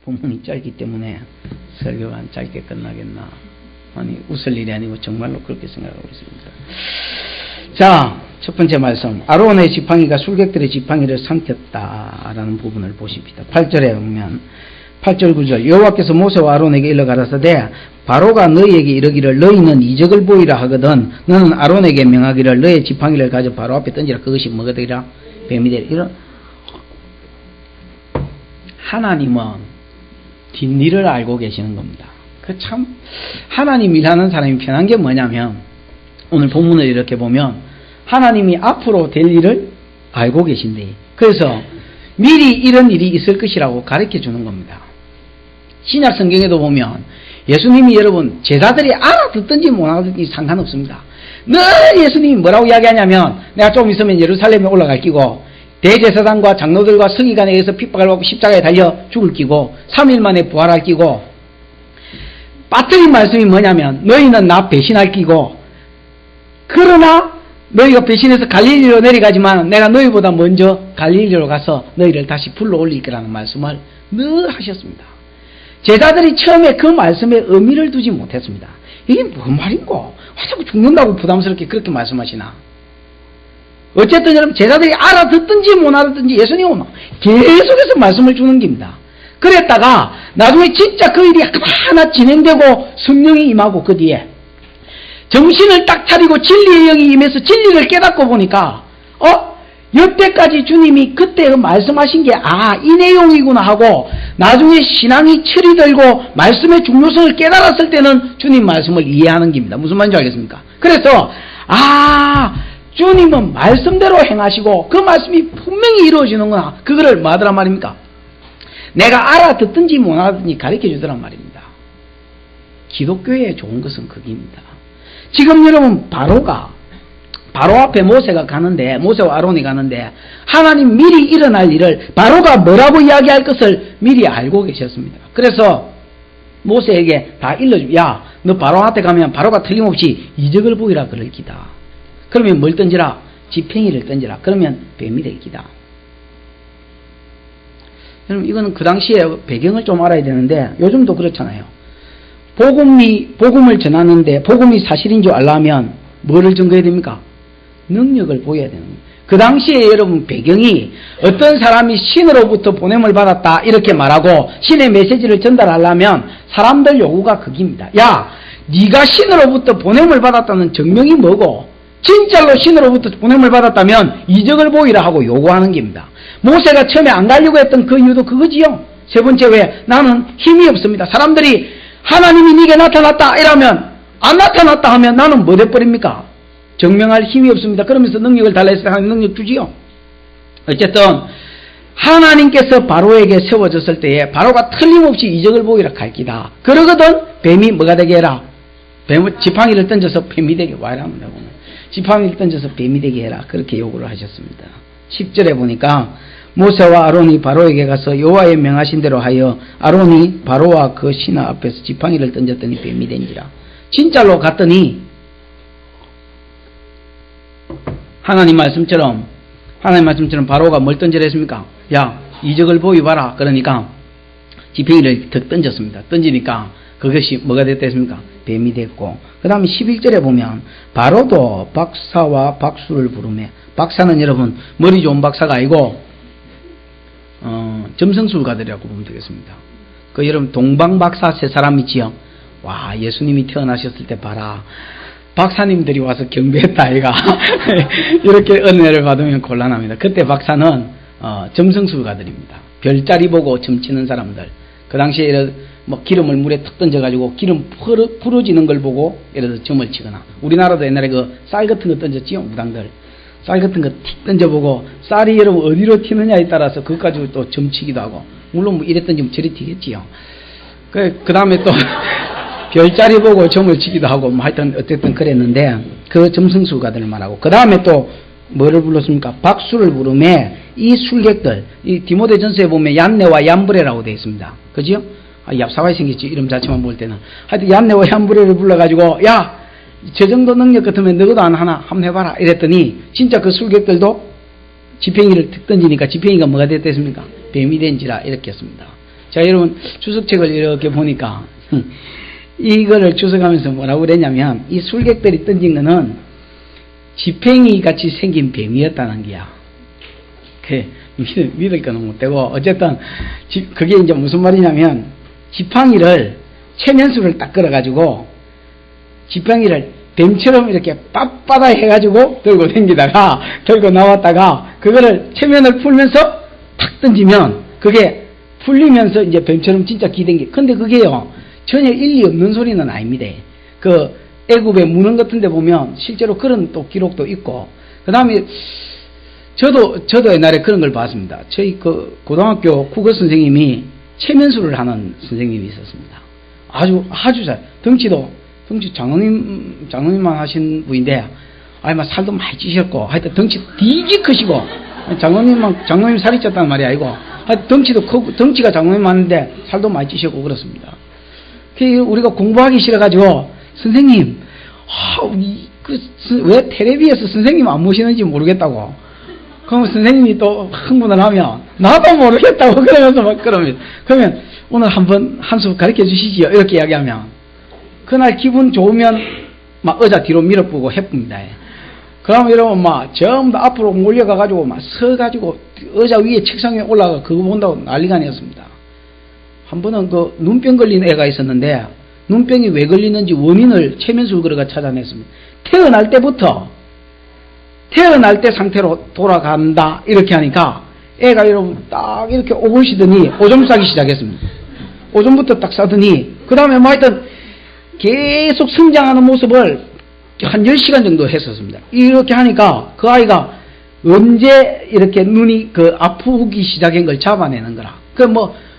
본문이 짧기 때문에 설교가 짧게 끝나겠나. 아니, 웃을 일이 아니고 정말로 그렇게 생각하고 있습니다. 자, 첫 번째 말씀. 아론의 지팡이가 술객들의 지팡이를 삼켰다라는 부분을 보십니다. 8절에 보면 8절 9절 여호와께서 모세와 아론에게 일러 가라사대 바로가 너희에게 이르기를 너희는 이적을 보이라 하거든 너는 아론에게 명하기를 너의 지팡이를 가져 바로 앞에 던지라. 그것이 뭐가 되리라? 뱀이 되리라. 이런 하나님은 뒷일을 알고 계시는 겁니다. 그 참 하나님 일하는 사람이 편한 게 뭐냐면 오늘 본문을 이렇게 보면 하나님이 앞으로 될 일을 알고 계신데 그래서 미리 이런 일이 있을 것이라고 가르쳐 주는 겁니다. 신약 성경에도 보면 예수님이 여러분 제자들이 알아듣든지 못 알아듣든지 상관없습니다. 늘 예수님이 뭐라고 이야기하냐면 내가 조금 있으면 예루살렘에 올라갈 끼고 대제사장과 장로들과 서기관에 의해서 핍박을 받고 십자가에 달려 죽을 끼고 3일 만에 부활할 끼고 빠뜨린 말씀이 뭐냐면 너희는 나 배신할 끼고 그러나 너희가 배신해서 갈릴리로 내려가지만 내가 너희보다 먼저 갈릴리로 가서 너희를 다시 불러올릴 거라는 말씀을 늘 하셨습니다. 제자들이 처음에 그 말씀에 의미를 두지 못했습니다. 이게 뭔 말인고? 왜 자꾸 죽는다고 부담스럽게 그렇게 말씀하시나? 어쨌든 여러분 제자들이 알아듣든지 못 알아듣든지 예수님은 계속해서 말씀을 주는 겁니다. 그랬다가 나중에 진짜 그 일이 하나 진행되고 성령이 임하고 그 뒤에 정신을 딱 차리고 진리의 영이 임해서 진리를 깨닫고 보니까 여태까지 주님이 그때 말씀하신 게 이 내용이구나 하고 나중에 신앙이 철이 들고 말씀의 중요성을 깨달았을 때는 주님 말씀을 이해하는 겁니다. 무슨 말인지 알겠습니까? 그래서 주님은 말씀대로 행하시고 그 말씀이 분명히 이루어지는구나. 그거를 뭐 하더란 말입니까? 내가 알아듣든지 못 알아듣든지 가르쳐 주더란 말입니다. 기독교에 좋은 것은 그겁니다. 지금 여러분 바로 앞에 모세가 가는데 모세와 아론이 가는데 하나님 미리 일어날 일을 바로가 뭐라고 이야기할 것을 미리 알고 계셨습니다. 그래서 모세에게 다 일러주고 너 바로 앞에 가면 바로가 틀림없이 이적을 보이라 그럴 기다. 그러면 뭘 던지라? 지팡이를 던지라. 그러면 뱀이 될 기다. 여러분 이거는 그 당시에 배경을 좀 알아야 되는데 요즘도 그렇잖아요. 복음을 전하는데 복음이 사실인 줄 알려면 뭐를 증거해야 됩니까? 능력을 보여야 되는 거예요. 그 당시에 여러분 배경이 어떤 사람이 신으로부터 보냄을 받았다 이렇게 말하고 신의 메시지를 전달하려면 사람들 요구가 그깁니다. 네가 신으로부터 보냄을 받았다는 증명이 뭐고 진짜로 신으로부터 보냄을 받았다면 이적을 보이라 하고 요구하는 겁니다. 모세가 처음에 안 가려고 했던 그 이유도 그거지요. 세 번째 왜 나는 힘이 없습니다. 사람들이 하나님이 네게 나타났다 이러면 안 나타났다 하면 나는 뭐 돼버립니까? 증명할 힘이 없습니다. 그러면서 능력을 달라 했을 때 하나님 능력 주지요. 어쨌든 하나님께서 바로에게 세워졌을 때에 바로가 틀림없이 이적을 보이라 갈기다. 그러거든 뱀이 뭐가 되게 해라. 지팡이를 던져서 뱀이 되게 와이라면 되고 지팡이를 던져서 뱀이 되게 해라. 그렇게 요구를 하셨습니다. 10절에 보니까 모세와 아론이 바로에게 가서 여호와의 명하신 대로 하여 아론이 바로와 그 신하 앞에서 지팡이를 던졌더니 뱀이 된지라. 진짜로 갔더니 하나님 말씀처럼 바로가 뭘 던지라 했습니까? 이적을 보여봐라. 그러니까 지팡이를 더 던졌습니다. 던지니까 그것이 뭐가 됐다 했습니까? 뱀이 됐고 그 다음에 11절에 보면 바로도 박사와 박수를 부르며 박사는 여러분 머리 좋은 박사가 아니고 점성술가들이라고 보면 되겠습니다. 그 여러분 동방박사 세 사람이지요. 예수님이 태어나셨을 때 봐라. 박사님들이 와서 경배했다 아이가 이렇게 은혜를 받으면 곤란합니다. 그때 박사는 점성술가들입니다. 별자리 보고 점치는 사람들. 그 당시에 기름을 물에 탁 던져가지고 기름 풀어지는 걸 보고 예를 들어서 점을 치거나 우리나라도 옛날에 그 쌀 같은 거 던졌지요. 무당들 쌀 같은 거 틱 던져보고 쌀이 여러분 어디로 튀느냐에 따라서 그것 가지고 또 점치기도 하고 물론 이래 던지면 저리 튀겠지요. 그 다음에 또 별자리 보고 점을 치기도 하고 하여튼 어쨌든 그랬는데 그 점성술가들을 말하고 그 다음에 또 뭐를 불렀습니까? 박수를 부르매 이 술객들 이 디모데전서에 보면 얀네와 얀브레라고 되어 있습니다. 그죠? 얍사하게 생겼지 이름 자체만 볼 때는 하여튼 얀네와 얀브레를 불러가지고 저 정도 능력 같으면 너도 안 하나 한번 해봐라 이랬더니 진짜 그 술객들도 지팡이를 툭 던지니까 지팡이가 뭐가 됐다 했습니까? 뱀이 된지라 이렇게 했습니다. 자, 여러분, 주석책을 이렇게 보니까, 이거를 주석하면서 뭐라고 그랬냐면, 이 술객들이 던진 거는 지팽이 같이 생긴 뱀이었다는 거야. 믿을 거는 못 되고, 어쨌든, 그게 이제 무슨 말이냐면, 지팡이를, 체면수를 딱 걸어가지고, 지팡이를 뱀처럼 이렇게 빳빳하 해가지고 들고 다니다가, 들고 나왔다가, 그거를 체면을 풀면서 탁 던지면, 그게 풀리면서 이제 뱀처럼 진짜 기댄 근데 그게요, 전혀 일리 없는 소리는 아닙니다. 그, 애굽의 문헌 같은 데 보면, 실제로 그런 또 기록도 있고, 그 다음에, 저도 옛날에 그런 걸 봤습니다. 저희 그 고등학교 국어 선생님이 체면수를 하는 선생님이 있었습니다. 아주 잘, 덩치 장로님만 하신 분인데, 막 살도 많이 찌셨고, 하여튼 덩치 되게 크시고, 장로님 살이 쪘단 말이 아니고, 하여튼 덩치도 크고, 덩치가 장로님 많은데, 살도 많이 찌셨고, 그렇습니다. 우리가 공부하기 싫어가지고, 선생님, 왜 텔레비에서 선생님 안 모시는지 모르겠다고. 그럼 선생님이 또 흥분을 하면, 나도 모르겠다고 그러면서 막 그러면, 오늘 한 수 가르쳐 주시지요. 이렇게 이야기하면, 그날 기분 좋으면, 막 의자 뒤로 밀어보고 해쁩니다. 그러면 여러분, 전부 다 앞으로 몰려가가지고, 서가지고, 의자 위에 책상 위에 올라가, 그거 본다고 난리가 아니었습니다. 한 번은 그 눈병 걸린 애가 있었는데, 눈병이 왜 걸리는지 원인을 체면술 걸어가 찾아냈습니다. 태어날 때 상태로 돌아간다, 이렇게 하니까, 애가 여러분 딱 이렇게 오금 쉬더니, 오줌 싸기 시작했습니다. 오줌부터 딱 싸더니, 그 다음에 하여튼, 계속 성장하는 모습을 한 10시간 정도 했었습니다. 이렇게 하니까, 그 아이가 언제 이렇게 눈이 아프기 시작한 걸 잡아내는 거라.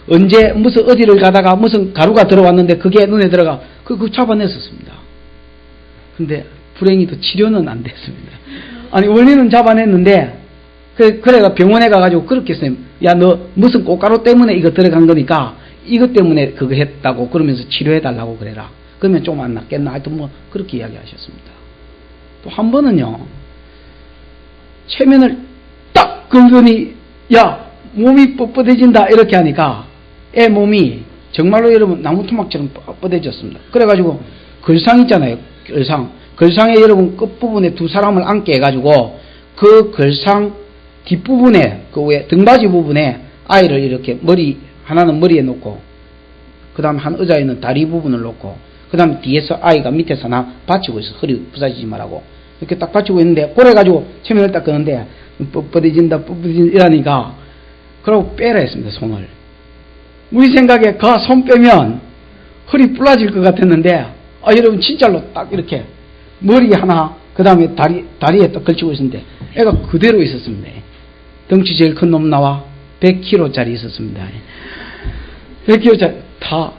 언제 무슨 어디를 가다가 무슨 가루가 들어왔는데 그게 눈에 들어가, 그거 잡아냈었습니다. 근데 불행히도 치료는 안 됐습니다. 아니, 원인은 잡아냈는데, 그래가 병원에 가가지고 그렇게 했어요. 야, 너 무슨 꽃가루 때문에 이거 들어간 거니까, 이것 때문에 그거 했다고 그러면서 치료해달라고 그래라. 그러면 좀 안 낫겠나? 하여튼 그렇게 이야기하셨습니다. 또 한 번은요, 체면을 딱 걸더니, 야, 몸이 뻣뻣해진다, 이렇게 하니까, 애 몸이 정말로 여러분 나무토막처럼 뻣뻣해졌습니다. 그래가지고, 걸상 있잖아요, 걸상에 여러분 끝부분에 두 사람을 앉게 해가지고 그 걸상 뒷부분에 그 왜 등받이 부분에 아이를 이렇게 하나는 머리에 놓고, 그 다음 한 의자에는 다리 부분을 놓고, 그 다음 뒤에서 아이가 밑에서 하나 받치고 있어. 허리 부사지지 말라고 이렇게 딱 받치고 있는데, 그래가지고 체면을 딱 끄는데 뻣뻣해진다 이러니까, 그러고 빼라 했습니다. 손을. 우리 생각에 그 손 빼면 허리 부러질 것 같았는데, 여러분 진짜로 딱 이렇게 머리 하나, 그 다음에 다리에 딱 걸치고 있었는데, 애가 그대로 있었습니다. 덩치 제일 큰 놈 나와 100kg짜리 있었습니다. 100kg짜리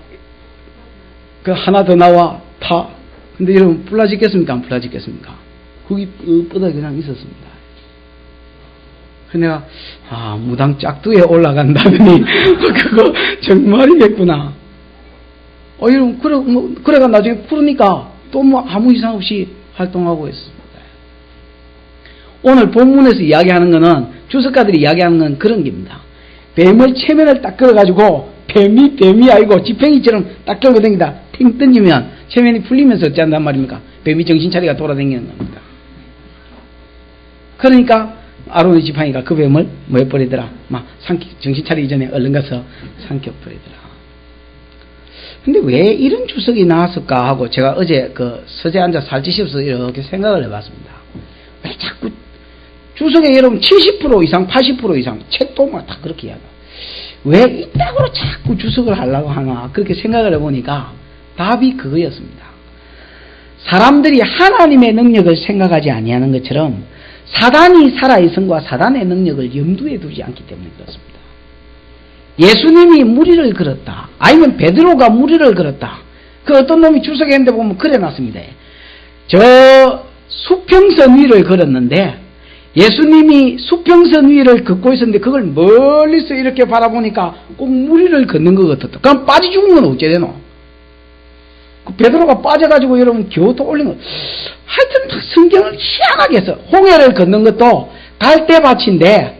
하나 더 나와 근데 여러분 불러지겠습니까? 안 불러지겠습니까? 거기 뻣뻣하게 그냥 있었습니다. 그래서 내가, 무당 짝두에 올라간다더니, 그거 정말이겠구나. 여러분, 그래가 나중에 풀으니까 또 아무 이상 없이 활동하고 있습니다. 오늘 본문에서 이야기하는 거는, 주석가들이 이야기하는 건 그런 겁니다. 뱀을 체면을 딱 걸어가지고, 뱀이 아니고 지팽이처럼 딱 걸고 다니다 팅 던지면 체면이 풀리면서 어찌 한단 말입니까? 뱀이 정신차리가 돌아다니는 겁니다. 그러니까, 아론의 지팡이가 그 뱀을 뭐 해버리더라? 정신차리기 전에 얼른 가서 삼켜버리더라. 근데 왜 이런 주석이 나왔을까 하고 제가 어제 서재에 앉아 살찌셔서 이렇게 생각을 해봤습니다. 왜 자꾸 주석에 여러분 70% 이상, 80% 이상 책도 다 그렇게 이야기해요. 왜 이따구로 자꾸 주석을 하려고 하나, 그렇게 생각을 해보니까 답이 그거였습니다. 사람들이 하나님의 능력을 생각하지 아니하는 것처럼 사단이 살아있음과 사단의 능력을 염두에 두지 않기 때문에 그렇습니다. 예수님이 무리를 걸었다, 아니면 베드로가 무리를 걸었다, 그 어떤 놈이 주석했는데 보면 그래 놨습니다. 저 수평선 위를 걸었는데, 예수님이 수평선 위를 걷고 있었는데 그걸 멀리서 이렇게 바라보니까 꼭 무리를 걷는 것 같았다. 그럼 빠져 죽은 건 어째 되노? 그 베드로가 빠져가지고 여러분 겨우도 올린 거. 하여튼 성경을 희한하게 해서, 홍해를 걷는 것도 갈대밭인데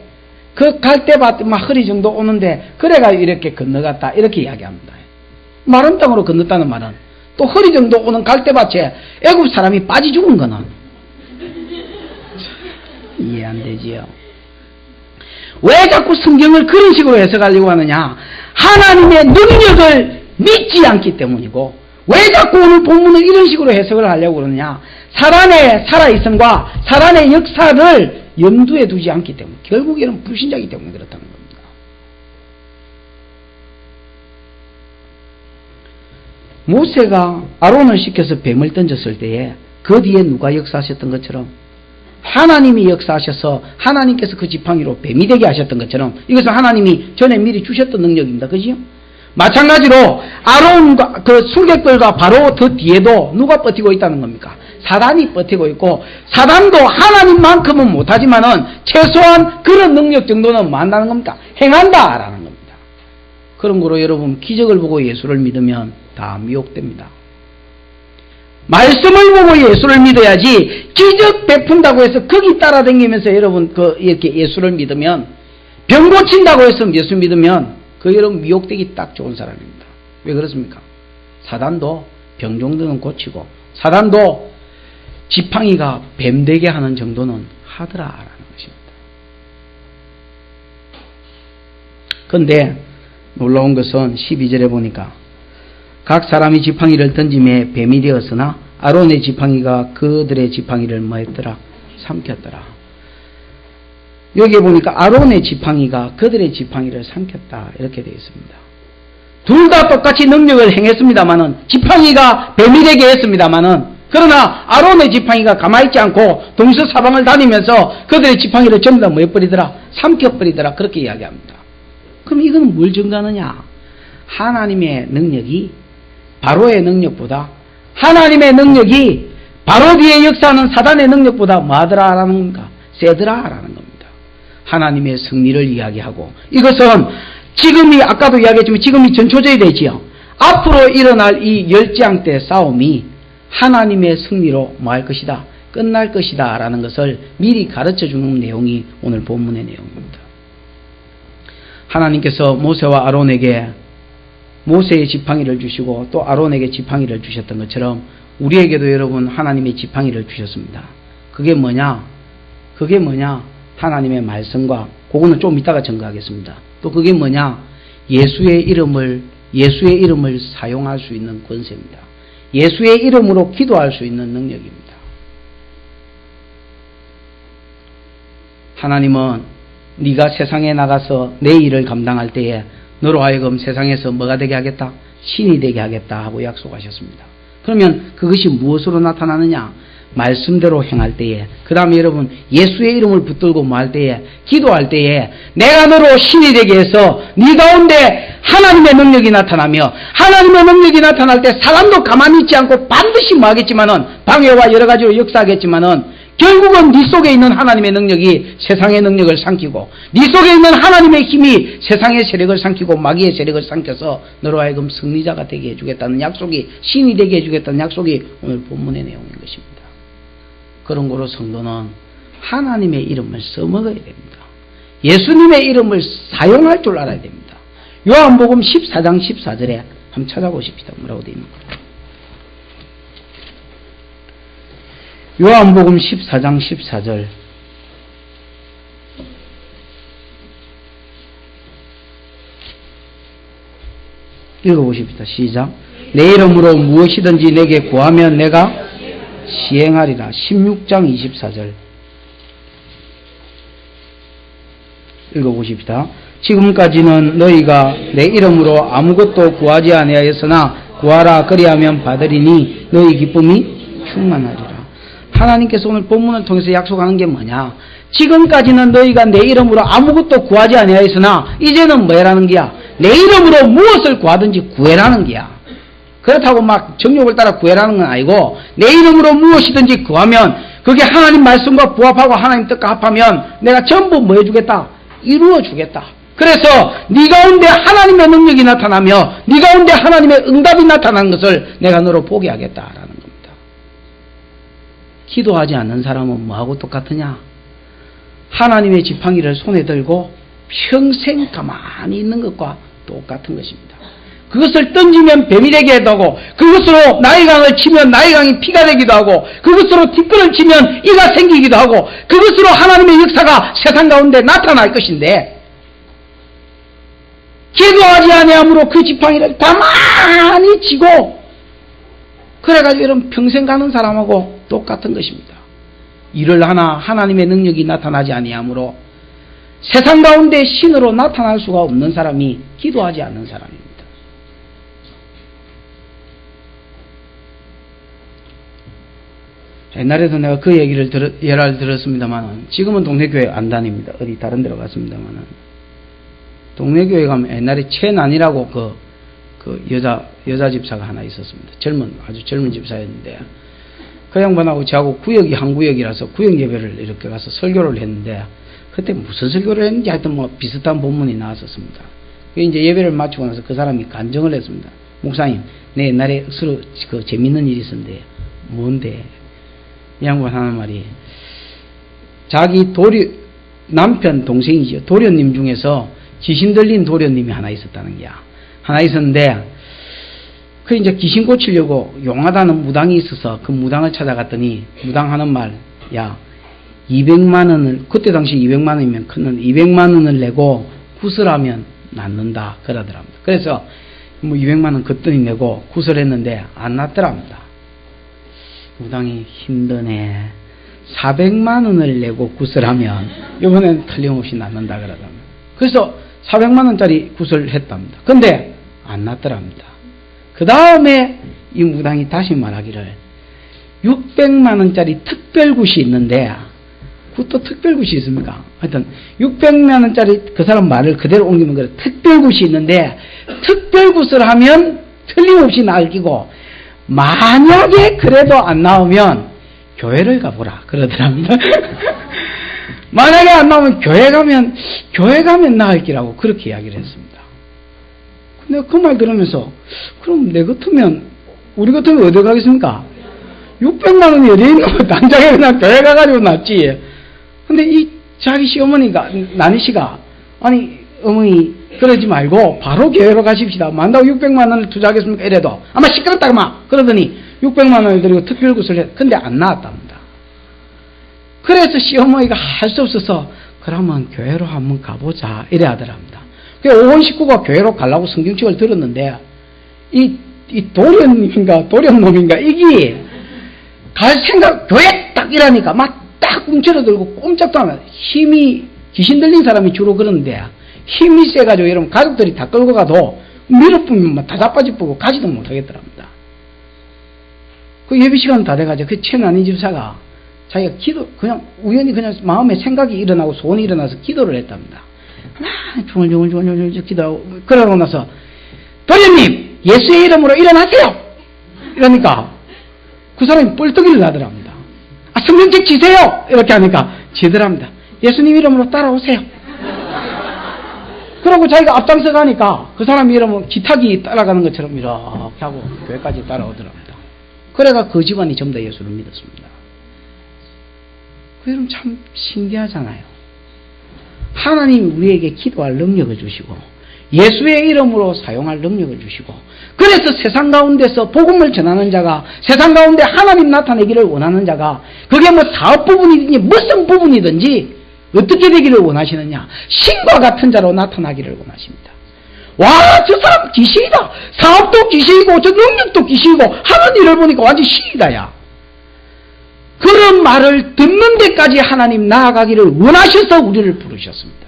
그 갈대밭 막 허리 정도 오는데 그래가 이렇게 건너갔다 이렇게 이야기합니다. 마른 땅으로 건넜다는 말은 또 허리 정도 오는 갈대밭에 애굽 사람이 빠지 죽은 거는 이해 안 되지요. 왜 자꾸 성경을 그런 식으로 해석하려고 하느냐? 하나님의 능력을 믿지 않기 때문이고, 왜 자꾸 오늘 본문을 이런 식으로 해석을 하려고 그러느냐? 살아내 살아있음과 살아내 역사를 염두에 두지 않기 때문에, 결국에는 불신자이기 때문에 그렇다는 겁니다. 모세가 아론을 시켜서 뱀을 던졌을 때에 그 뒤에 누가 역사하셨던 것처럼 하나님이 역사하셔서 하나님께서 그 지팡이로 뱀이 되게 하셨던 것처럼 이것은 하나님이 전에 미리 주셨던 능력입니다. 그죠? 마찬가지로 아론과 그 술객들과 바로 그 뒤에도 누가 버티고 있다는 겁니까? 사단이 버티고 있고, 사단도 하나님만큼은 못하지만은 최소한 그런 능력 정도는 뭐 한다는 겁니까? 행한다라는 겁니다. 그런 거로 여러분 기적을 보고 예수를 믿으면 다 미혹됩니다. 말씀을 보고 예수를 믿어야지, 기적 베푼다고 해서 거기 따라다니면서 여러분 이렇게 예수를 믿으면, 병 고친다고 해서 예수 믿으면 그 여러분 미혹되기 딱 좋은 사람입니다. 왜 그렇습니까? 사단도 병 정도는 고치고, 사단도 지팡이가 뱀되게 하는 정도는 하더라라는 것입니다. 그런데 놀라운 것은 12절에 보니까 각 사람이 지팡이를 던짐에 뱀이 되었으나 아론의 지팡이가 그들의 지팡이를 뭐했더라? 삼켰더라. 여기에 보니까 아론의 지팡이가 그들의 지팡이를 삼켰다 이렇게 되어 있습니다. 둘 다 똑같이 능력을 행했습니다마는, 지팡이가 뱀이 되게 했습니다마는, 그러나 아론의 지팡이가 가만히 있지 않고 동서사방을 다니면서 그들의 지팡이를 전부 다 뭐 해버리더라? 삼켜버리더라. 그렇게 이야기합니다. 그럼 이건 뭘 증거하느냐? 하나님의 능력이 바로의 능력보다, 하나님의 능력이 바로 뒤에 역사하는 사단의 능력보다 뭐하더라라는 겁니까? 세더라라는 겁니다. 하나님의 승리를 이야기하고, 이것은 지금이 아까도 이야기했지만 지금이 전초절이 되지요. 앞으로 일어날 이 열장 때 싸움이 하나님의 승리로 뭐 할 것이다? 끝날 것이다 라는 것을 미리 가르쳐주는 내용이 오늘 본문의 내용입니다. 하나님께서 모세와 아론에게 모세의 지팡이를 주시고 또 아론에게 지팡이를 주셨던 것처럼 우리에게도 여러분 하나님의 지팡이를 주셨습니다. 그게 뭐냐? 하나님의 말씀과, 그거는 좀 이따가 증거하겠습니다. 또 그게 뭐냐? 예수의 이름을 사용할 수 있는 권세입니다. 예수의 이름으로 기도할 수 있는 능력입니다. 하나님은 네가 세상에 나가서 내 일을 감당할 때에 너로 하여금 세상에서 뭐가 되게 하겠다? 신이 되게 하겠다 하고 약속하셨습니다. 그러면 그것이 무엇으로 나타나느냐? 말씀대로 행할 때에, 그 다음에 여러분 예수의 이름을 붙들고 뭐 할 때에, 기도할 때에 내가 너로 신이 되게 해서 네 가운데 하나님의 능력이 나타나며, 하나님의 능력이 나타날 때 사람도 가만히 있지 않고 반드시 뭐 하겠지만은 방해와 여러 가지로 역사하겠지만은 결국은 네 속에 있는 하나님의 능력이 세상의 능력을 삼키고, 네 속에 있는 하나님의 힘이 세상의 세력을 삼키고 마귀의 세력을 삼켜서 너로 하여금 승리자가 되게 해주겠다는 약속이, 신이 되게 해주겠다는 약속이 오늘 본문의 내용인 것입니다. 그런 거로 성도는 하나님의 이름을 써먹어야 됩니다. 예수님의 이름을 사용할 줄 알아야 됩니다. 요한복음 14장 14절에 한번 찾아보십시다. 뭐라고 되어 있는가? 요한복음 14장 14절. 읽어보십시다. 시작. 내 이름으로 무엇이든지 내게 구하면 내가 시행하리라. 16장 24절. 읽어보십시다. 지금까지는 너희가 내 이름으로 아무것도 구하지 아니하였으나 구하라 그리하면 받으리니 너희 기쁨이 충만하리라. 하나님께서 오늘 본문을 통해서 약속하는 게 뭐냐? 지금까지는 너희가 내 이름으로 아무것도 구하지 아니하였으나 이제는 뭐라는 게야? 내 이름으로 무엇을 구하든지 구해라는 게야. 그렇다고 막 정욕을 따라 구해라는 건 아니고, 내 이름으로 무엇이든지 구하면 그게 하나님 말씀과 부합하고 하나님 뜻과 합하면 내가 전부 뭐 해주겠다? 이루어 주겠다. 그래서 네 가운데 하나님의 능력이 나타나며 네 가운데 하나님의 응답이 나타나는 것을 내가 너로 보게 하겠다라는 겁니다. 기도하지 않는 사람은 뭐하고 똑같으냐? 하나님의 지팡이를 손에 들고 평생 가만히 있는 것과 똑같은 것입니다. 그것을 던지면 뱀이 되게 해도 하고, 그것으로 나일강을 치면 나일강이 피가 되기도 하고, 그것으로 뒷불을 치면 이가 생기기도 하고, 그것으로 하나님의 역사가 세상 가운데 나타날 것인데, 기도하지 아니함으로 그 지팡이를 가만히 쥐고, 그래가지고 여러분 평생 가는 사람하고 똑같은 것입니다. 일을 하나 하나님의 능력이 나타나지 아니함으로 세상 가운데 신으로 나타날 수가 없는 사람이 기도하지 않는 사람입니다. 옛날에도 내가 그 얘기를 예를 들었습니다만, 지금은 동네교회 안 다닙니다. 어디 다른 데로 갔습니다만, 동네교회 가면 옛날에 최난이라고 그 여자 집사가 하나 있었습니다. 아주 젊은 집사였는데, 그 양반하고 저하고 구역이 한 구역이라서 구역 예배를 이렇게 가서 설교를 했는데, 그때 무슨 설교를 했는지 하여튼 뭐 비슷한 본문이 나왔었습니다. 이제 예배를 마치고 나서 그 사람이 간증을 했습니다. 목사님, 내 옛날에 서로 그 재밌는 일이 있었는데, 뭔데? 이 양반 하는 말이, 자기 남편 동생이죠. 도련님 중에서 귀신 들린 도련님이 하나 있었다는 게야. 하나 있었는데, 그 이제 귀신 고치려고 용하다는 무당이 있어서 그 무당을 찾아갔더니, 무당 하는 말, 야, 200만 원을, 그때 당시 200만 원이면 컸는데, 200만 원을 내고 구슬하면 낫는다. 그러더랍니다. 그래서 뭐 200만 원 그때니 내고 구슬했는데 안 낫더랍니다. 무당이 힘드네. 400만 원을 내고 구슬하면 이번엔 틀림없이 낫는다 그러답니다. 그래서 400만 원짜리 구슬을 했답니다. 근데 안 낫더랍니다. 그 다음에 이 무당이 다시 말하기를 600만 원짜리 특별굿이 있는데, 그것도 특별굿이 있습니까? 하여튼 600만 원짜리 그 사람 말을 그대로 옮기면 그래. 특별굿이 있는데 특별굿을 하면 틀림없이 나을 끼고, 만약에 그래도 안 나오면 교회를 가보라 그러더랍니다. 만약에 안 나오면 교회 가면 나을 끼라고 그렇게 이야기를 했습니다. 근데 그 말 들으면서, 그럼 우리 같으면 어디 가겠습니까? 600만 원이 어디 있는 거, 당장에 그냥 교회 가가지고 낫지. 근데 이 자기 시어머니가, 나니씨가, 아니 어머니 그러지 말고 바로 교회로 가십시다. 만다고 600만 원을 투자하겠습니까? 이래도 아마 시끄럽다 그러더니 600만 원을 들이고 특별굿을 했. 근데 안 나왔답니다. 그래서 시어머니가 할 수 없어서, 그러면 교회로 한번 가보자 이래 하더랍니다. 오온 식구가 교회로 가려고 성경책을 들었는데, 이 도련놈인가 이게 갈 생각, 교회 딱 이라니까 막 딱 움츠러들고 꼼짝도 안 하면, 힘이, 귀신 들린 사람이 주로 그러는데 힘이 세가지고 여러분 가족들이 다 끌고 가도 밀어붙으면 다 자빠지고 가지도 못하겠더랍니다. 그 예배 시간 다 돼가지고 그 최난이 집사가 자기가 그냥 우연히 그냥 마음에 생각이 일어나고 소원이 일어나서 기도를 했답니다. 중얼중얼 기도하고, 그러고 나서, 도련님, 예수의 이름으로 일어나세요! 이러니까 그 사람이 뻘떡이를 나더랍니다. 성경책 지세요! 이렇게 하니까 지더랍니다. 예수님 이름으로 따라오세요. 그러고 자기가 앞장서 가니까 그 사람 이름은 기타기 따라가는 것처럼 이렇게 하고 교회까지 따라오더랍니다. 그래가 그 집안이 전부 다 예수를 믿었습니다. 그 여러분 참 신기하잖아요. 하나님이 우리에게 기도할 능력을 주시고 예수의 이름으로 사용할 능력을 주시고, 그래서 세상 가운데서 복음을 전하는 자가, 세상 가운데 하나님 나타내기를 원하는 자가, 그게 뭐 사업 부분이든지 무슨 부분이든지 어떻게 되기를 원하시느냐? 신과 같은 자로 나타나기를 원하십니다. 와, 저 사람 귀신이다. 사업도 귀신이고 저 능력도 귀신이고 하는 일을 보니까 완전 신이다 야. 그런 말을 듣는 데까지 하나님 나아가기를 원하셔서 우리를 부르셨습니다.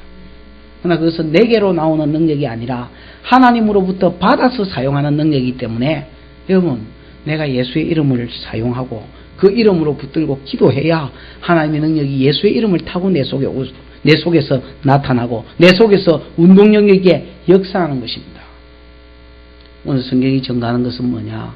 그러나 그것은 내게로 나오는 능력이 아니라 하나님으로부터 받아서 사용하는 능력이기 때문에, 여러분, 내가 예수의 이름을 사용하고 그 이름으로 붙들고 기도해야 하나님의 능력이 예수의 이름을 타고 내 속에서 나타나고 내 속에서 운동력 있게 역사하는 것입니다. 오늘 성경이 전가하는 것은 뭐냐?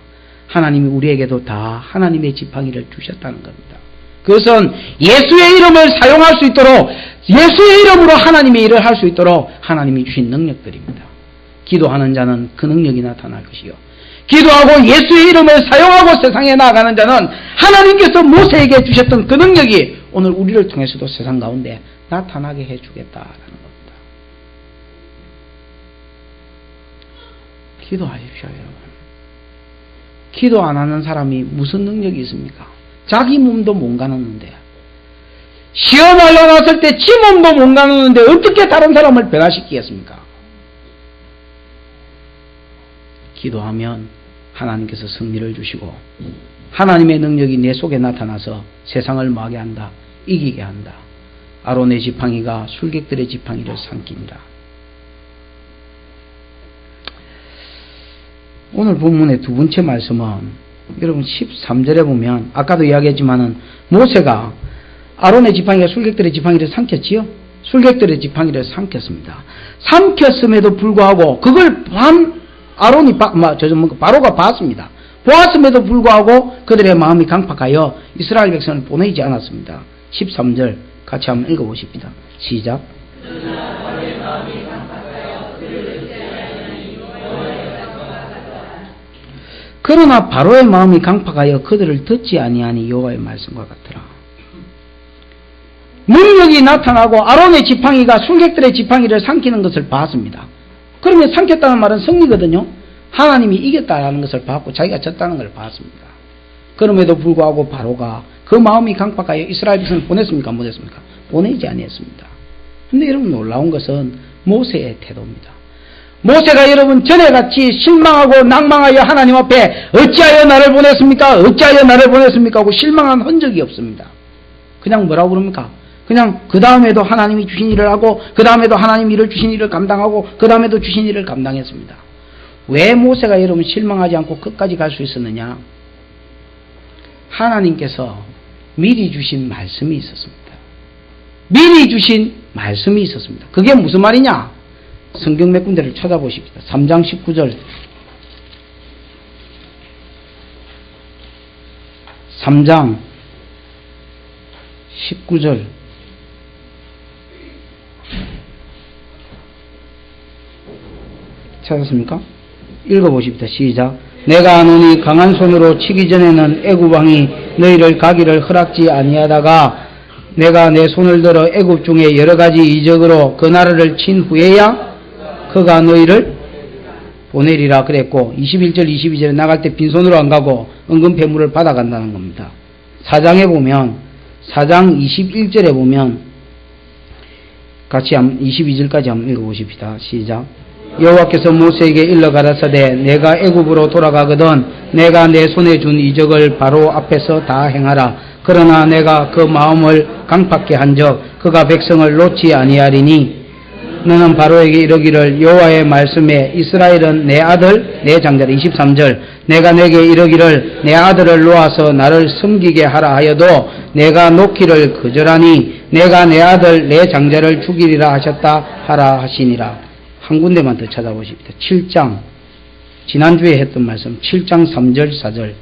하나님이 우리에게도 다 하나님의 지팡이를 주셨다는 겁니다. 그것은 예수의 이름을 사용할 수 있도록, 예수의 이름으로 하나님의 일을 할 수 있도록 하나님이 주신 능력들입니다. 기도하는 자는 그 능력이 나타날 것이요, 기도하고 예수의 이름을 사용하고 세상에 나아가는 자는 하나님께서 모세에게 주셨던 그 능력이 오늘 우리를 통해서도 세상 가운데 나타나게 해주겠다라는 겁니다. 기도하십시오, 여러분. 기도 안 하는 사람이 무슨 능력이 있습니까? 자기 몸도 못 가누는데, 시험을 나왔을 때 지 몸도 못 가누는데 어떻게 다른 사람을 변화시키겠습니까? 기도하면 하나님께서 승리를 주시고 하나님의 능력이 내 속에 나타나서 세상을 뭐하게 한다? 이기게 한다. 아론의 지팡이가 술객들의 지팡이를 삼키니라. 오늘 본문의 두 번째 말씀은 여러분 13절에 보면 아까도 이야기했지만은 모세가 아론의 지팡이가 술객들의 지팡이를 삼켰지요? 술객들의 지팡이를 삼켰습니다. 삼켰음에도 불구하고 그걸 바로가 봤습니다. 보았음에도 불구하고 그들의 마음이 강팍하여 이스라엘 백성을 보내지 않았습니다. 13절 같이 한번 읽어보십니다. 시작. 그러나 바로의 마음이 강팍하여 그들을 듣지 아니하니 여호와의 말씀과 같더라. 능력이 나타나고 아론의 지팡이가 술객들의 지팡이를 삼키는 것을 봤습니다. 그러면 삼켰다는 말은 승리거든요. 하나님이 이겼다는 것을 봤고 자기가 졌다는 걸 봤습니다. 그럼에도 불구하고 바로가 그 마음이 강팍하여 이스라엘 백성을 보냈습니까? 안 보냈습니까? 보내지 아니했습니다. 그런데 여러분 놀라운 것은 모세의 태도입니다. 모세가 여러분 전에같이 실망하고 낭망하여 하나님 앞에 어찌하여 나를 보냈습니까? 어찌하여 나를 보냈습니까? 하고 실망한 흔적이 없습니다. 그냥 뭐라고 그럽니까? 그냥 그 다음에도 하나님이 주신 일을 하고 그 다음에도 하나님이 주신 일을 감당하고 그 다음에도 주신 일을 감당했습니다. 왜 모세가 여러분 실망하지 않고 끝까지 갈 수 있었느냐? 하나님께서 미리 주신 말씀이 있었습니다. 미리 주신 말씀이 있었습니다. 그게 무슨 말이냐? 성경 몇 군데를 찾아보십시다. 3장 19절 3장 19절 찾았습니까? 읽어보십시다. 시작. 내가 아노니 강한 손으로 치기 전에는 애굽왕이 너희를 가기를 허락지 아니하다가 내가 내 손을 들어 애굽 중에 여러 가지 이적으로 그 나라를 친 후에야 그가 너희를 보내리라 그랬고 21절 22절에 나갈 때 빈손으로 안 가고 은금 폐물을 받아간다는 겁니다. 4장에 보면 4장 21절에 보면 같이 22절까지 한번 읽어보십시다. 시작. 여호와께서 모세에게 일러 가라사대 내가 애굽으로 돌아가거든 내가 내 손에 준 이적을 바로 앞에서 다 행하라. 그러나 내가 그 마음을 강팍게 한즉 그가 백성을 놓지 아니하리니 너는 바로에게 이르기를 여호와의 말씀에 이스라엘은 내 아들 내 장자라. 23절 내가 내게 이르기를 내 아들을 놓아서 나를 섬기게 하라 하여도 내가 놓기를 거절하니 내가 내 아들 내 장자를 죽이리라 하셨다 하라 하시니라. 한 군데만 더 찾아보십시다. 7장 지난주에 했던 말씀 7장 3절 4절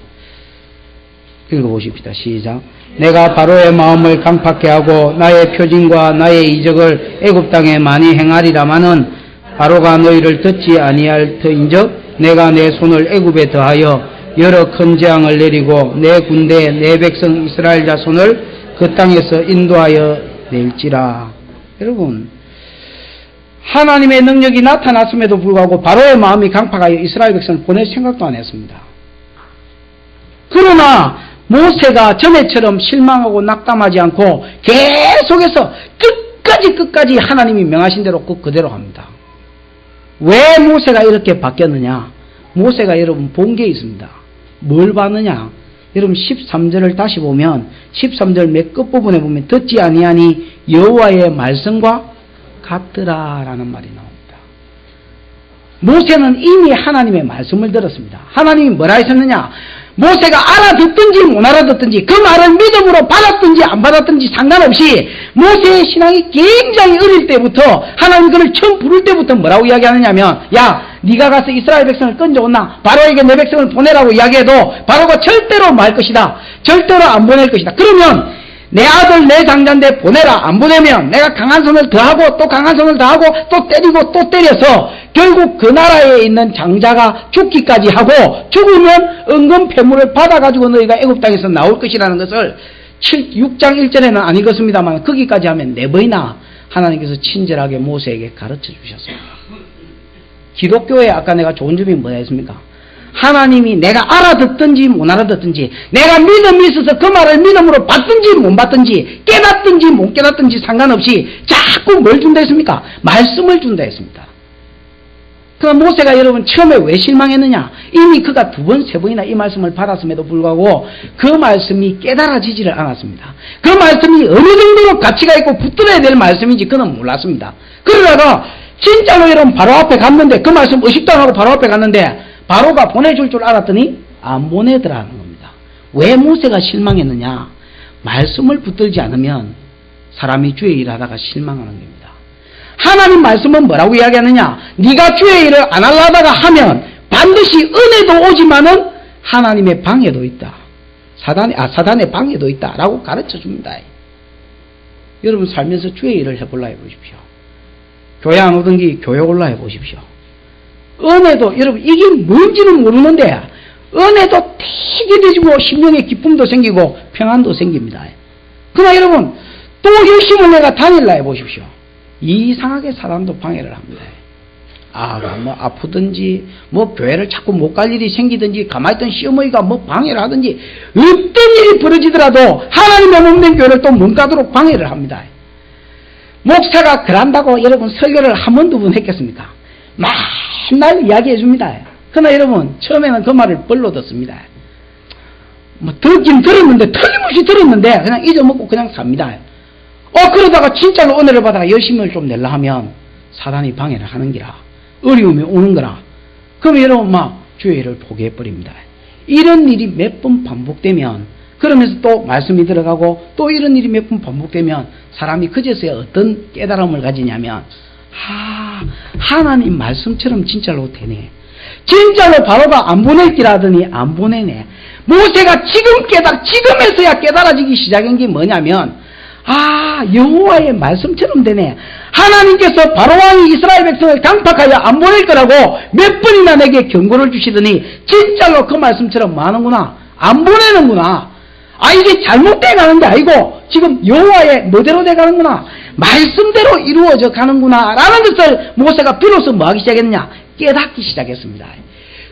읽어보십시다. 시작. 내가 바로의 마음을 강팍케 하고 나의 표징과 나의 이적을 애굽 땅에 많이 행하리라마는 바로가 너희를 듣지 아니할 터인즉 내가 내 손을 애굽에 더하여 여러 큰 재앙을 내리고 내 군대 내 백성 이스라엘 자손을 그 땅에서 인도하여 낼지라. 여러분 하나님의 능력이 나타났음에도 불구하고 바로의 마음이 강팍하여 이스라엘 백성을 보낼 생각도 안 했습니다. 그러나 모세가 전에처럼 실망하고 낙담하지 않고 계속해서 끝까지 하나님이 명하신 대로 그대로 합니다. 왜 모세가 이렇게 바뀌었느냐? 모세가 여러분 본 게 있습니다. 뭘 봤느냐? 여러분 13절을 다시 보면 13절 맨 끝부분에 보면 듣지 아니하니 여호와의 말씀과 같더라라는 말이 나옵니다. 모세는 이미 하나님의 말씀을 들었습니다. 하나님이 뭐라 하셨느냐? 모세가 알아듣든지 못 알아듣든지 그 말을 믿음으로 받았든지 안 받았든지 상관없이 모세의 신앙이 굉장히 어릴 때부터 하나님 그를 처음 부를 때부터 뭐라고 이야기하느냐면 야 네가 가서 이스라엘 백성을 건져온나 바로에게 내 백성을 보내라고 이야기해도 바로가 절대로 말 것이다. 절대로 안 보낼 것이다. 그러면 내 아들 내 장자인데 보내라. 안 보내면 내가 강한 손을 더하고 또 강한 손을 더하고 또 때리고 또 때려서 결국 그 나라에 있는 장자가 죽기까지 하고 죽으면 은금 폐물을 받아가지고 너희가 애굽 땅에서 나올 것이라는 것을 6장 1절에는 안 읽었습니다만 거기까지 하면 4번이나 하나님께서 친절하게 모세에게 가르쳐 주셨습니다. 기독교에 아까 내가 좋은 점이 뭐라 했습니까? 하나님이 내가 알아듣든지 못 알아듣든지, 내가 믿음이 있어서 그 말을 믿음으로 받든지 못 받든지, 깨닫든지 못 깨닫든지 상관없이 자꾸 뭘 준다 했습니까? 말씀을 준다 했습니다. 그럼 모세가 여러분 처음에 왜 실망했느냐? 이미 그가 2번, 3번이나 이 말씀을 받았음에도 불구하고 그 말씀이 깨달아지지를 않았습니다. 그 말씀이 어느 정도로 가치가 있고 붙들어야 될 말씀인지 그는 몰랐습니다. 그러다가 진짜로 여러분 바로 앞에 갔는데, 그 말씀 의식도 안 하고 바로 앞에 갔는데 바로가 보내줄 줄 알았더니 안 보내더라는 겁니다. 왜 모세가 실망했느냐? 말씀을 붙들지 않으면 사람이 주의 일을 하다가 실망하는 겁니다. 하나님 말씀은 뭐라고 이야기하느냐? 네가 주의 일을 안 하려다가 하면 반드시 은혜도 오지만은 하나님의 방해도 있다. 사단의 방해도 있다. 라고 가르쳐 줍니다. 여러분 살면서 주의 일을 해볼라 해보십시오. 교회 안 오든지 교회 올라 해보십시오. 은혜도 여러분 이게 뭔지는 모르는데 은혜도 되게 되지고 심령의 기쁨도 생기고 평안도 생깁니다. 그러나 여러분 또 열심을 내가 다닐라 해보십시오. 이상하게 사람도 방해를 합니다. 뭐 아프든지 뭐 교회를 자꾸 못 갈 일이 생기든지 가만히 있던 시어머니가 뭐 방해를 하든지 어떤 일이 벌어지더라도 하나님의 몸된 교회를 또 못 가도록 방해를 합니다. 목사가 그런다고 여러분 설교를 한 번, 2번 했겠습니까? 맨날 이야기해 줍니다. 그러나 여러분 처음에는 그 말을 벌로 듣습니다. 뭐 듣긴 들었는데 틀림없이 들었는데 그냥 잊어먹고 그냥 삽니다. 그러다가 진짜로 은혜를 받아가 열심을 좀 내려 하면 사단이 방해를 하는 기라. 어려움이 오는 거라. 그러면 여러분 막 주의 일을 포기해버립니다. 이런 일이 몇 번 반복되면, 그러면서 또 말씀이 들어가고 또 이런 일이 몇 번 반복되면 사람이 그제서야 어떤 깨달음을 가지냐면, 하나님 말씀처럼 진짜로 되네. 진짜로 바로가 안 보낼기라 하더니 안 보내네. 모세가 지금에서야 깨달아지기 시작한 게 뭐냐면, 여호와의 말씀처럼 되네. 하나님께서 바로왕이 이스라엘 백성을 강팍하여 안 보낼 거라고 몇 번이나 내게 경고를 주시더니 진짜로 그 말씀처럼 하는구나. 안 보내는구나. 이게 잘못돼 가는 게 아니고 지금 여호와의 뭐대로 돼 가는구나. 말씀대로 이루어져 가는구나. 라는 것을 모세가 비로소 뭐 하기 시작했느냐? 깨닫기 시작했습니다.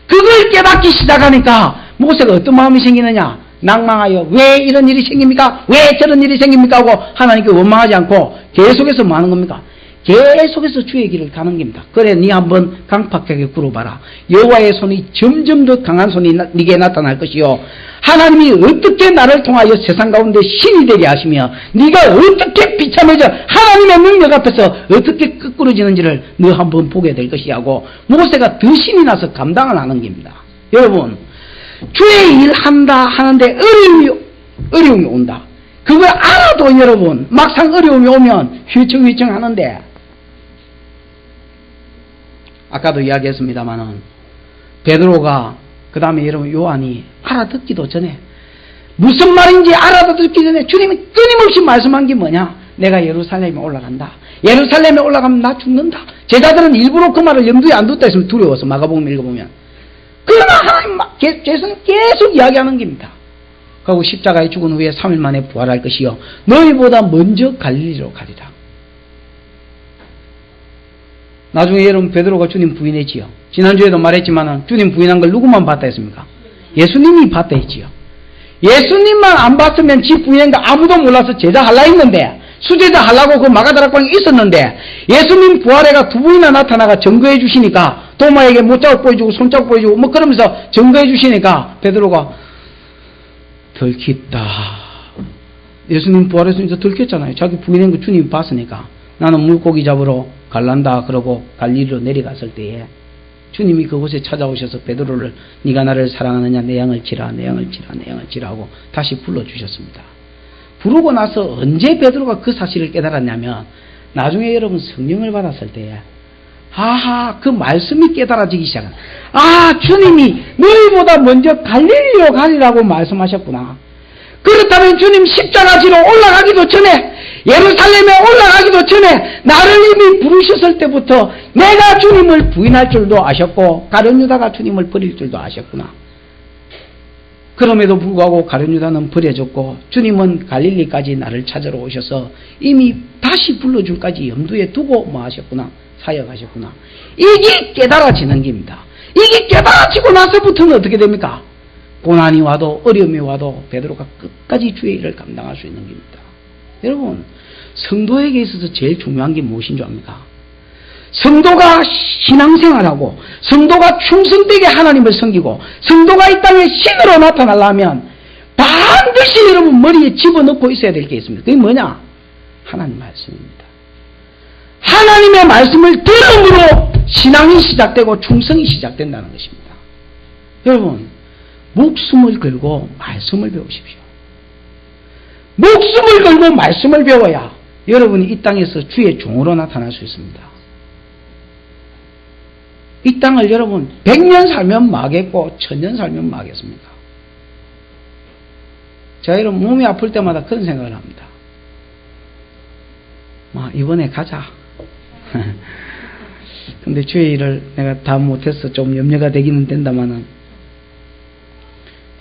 그걸 깨닫기 시작하니까 모세가 어떤 마음이 생기느냐? 낭망하여 왜 이런 일이 생깁니까? 왜 저런 일이 생깁니까? 하고 하나님께 원망하지 않고 계속해서 뭐 하는 겁니까? 계속해서 주의 길을 가는 겁니다. 그래 네 한번 강팍하게 굴어봐라. 여호와의 손이 점점 더 강한 손이 네게 나타날 것이요, 하나님이 어떻게 나를 통하여 세상 가운데 신이 되게 하시며 네가 어떻게 비참해져 하나님의 능력 앞에서 어떻게 끄꾸러지는지를 너 한번 보게 될 것이라고 모세가 더 신이 나서 감당을 하는 겁니다. 여러분 주의 일 한다 하는데 어려움이 온다. 그걸 알아도 여러분 막상 어려움이 오면 휘청휘청 하는데, 아까도 이야기했습니다마는 베드로가 그 다음에 여러분 요한이 알아듣기도 전에, 무슨 말인지 알아듣기 전에 주님이 끊임없이 말씀한 게 뭐냐? 내가 예루살렘에 올라간다. 예루살렘에 올라가면 나 죽는다. 제자들은 일부러 그 말을 염두에 안 뒀다 했으면 두려워서 마가복음 읽어보면. 그러나 하나님 예수는 계속 이야기하는 겁니다. 그리고 십자가에 죽은 후에 3일 만에 부활할 것이요 너희보다 먼저 갈릴리로 가리라. 나중에 여러분 베드로가 주님 부인했지요. 지난주에도 말했지만 주님 부인한 걸 누구만 봤다 했습니까? 예수님이 봤다 했지요. 예수님만 안 봤으면 지 부인한 거 아무도 몰라서 제자 할라 했는데, 수제자 하려고 그 마가다락방에 있었는데 예수님 부활해가 2번이나 나타나가 증거해 주시니까, 도마에게 못자국 보여주고 손자국 보여주고 뭐 그러면서 증거해 주시니까 베드로가 들켰다. 예수님 부활해서 이제 들켰잖아요. 자기 부인한 거 주님이 봤으니까. 나는 물고기 잡으러 갈란다 그러고 갈릴리로 내려갔을 때에 주님이 그곳에 찾아오셔서 베드로를 네가 나를 사랑하느냐, 내 양을 치라, 내 양을 치라, 내 양을 치라 하고 다시 불러주셨습니다. 부르고 나서 언제 베드로가 그 사실을 깨달았냐면, 나중에 여러분 성령을 받았을 때에 그 말씀이 깨달아지기 시작한. 주님이 너희보다 먼저 갈릴리로 가리라고 말씀하셨구나. 그렇다면 주님 십자가 지로 올라가기도 전에, 예루살렘에 올라가기도 전에 나를 이미 부르셨을 때부터 내가 주님을 부인할 줄도 아셨고 가룟 유다가 주님을 버릴 줄도 아셨구나. 그럼에도 불구하고 가룟 유다는 버려졌고 주님은 갈릴리까지 나를 찾으러 오셔서 이미 다시 불러줄까지 염두에 두고 뭐 하셨구나, 사역하셨구나. 이게 깨달아지는 겁니다. 이게 깨달아지고 나서부터는 어떻게 됩니까? 고난이 와도 어려움이 와도 베드로가 끝까지 주의 일을 감당할 수 있는 겁니다. 여러분, 성도에게 있어서 제일 중요한 게 무엇인 줄 압니까? 성도가 신앙생활하고 성도가 충성되게 하나님을 섬기고 성도가 이 땅에 신으로 나타나려면 반드시 여러분 머리에 집어넣고 있어야 될 게 있습니다. 그게 뭐냐? 하나님 말씀입니다. 하나님의 말씀을 들음으로 신앙이 시작되고 충성이 시작된다는 것입니다. 여러분, 목숨을 걸고 말씀을 배우십시오. 목숨을 걸고 말씀을 배워야 여러분이 이 땅에서 주의 종으로 나타날 수 있습니다. 이 땅을 여러분 100년 살면 마겠고 1000년 살면 마겠습니까? 제가 여러분 몸이 아플 때마다 그런 생각을 합니다. 이번에 가자. 근데 주의 일을 내가 다 못해서 좀 염려가 되기는 된다마는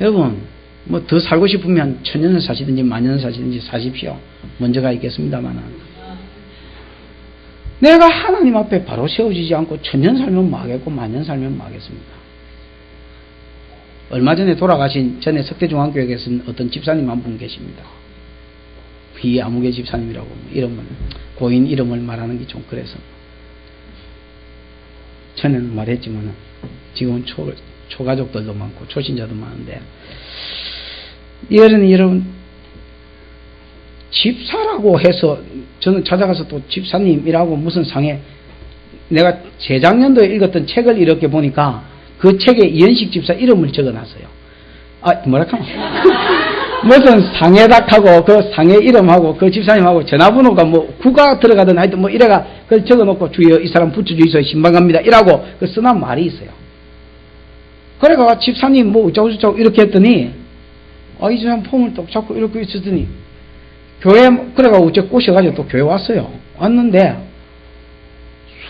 여러분 뭐 더 살고 싶으면 1000년을 사시든지 만년을 사시든지 사십시오. 먼저가 있겠습니다마는 내가 하나님 앞에 바로 세워지지 않고 1000년 살면 마겠고 만년 살면 마겠습니까? 얼마 전에 돌아가신 전에 석대중앙교회에 계신 어떤 집사님 한 분 계십니다. 비아무개 집사님이라고 이름은 고인 이름을 말하는 게 좀 그래서 전에는 말했지만 지금은 초가족들도 많고 초신자도 많은데 여러분 집사라고 해서 저는 찾아가서 또 집사님이라고 무슨 상에 내가 재작년도에 읽었던 책을 이렇게 보니까 그 책에 이현식 집사 이름을 적어놨어요. 뭐랄까 무슨 상해닥하고 그 상해 이름하고 그 집사님하고 전화번호가 뭐 구가 들어가든 하여튼 뭐 이래가 그걸 적어놓고 주여 이 사람 부처주의소에 신방갑니다 이라고 그 써난 말이 있어요. 그래가 집사님 뭐 어쩌고저쩌고 이렇게 했더니 이 사람 폼을 또 잡고 이렇게 있었더니 교회 그래가 어째 꼬셔가지고 또 교회 왔어요. 왔는데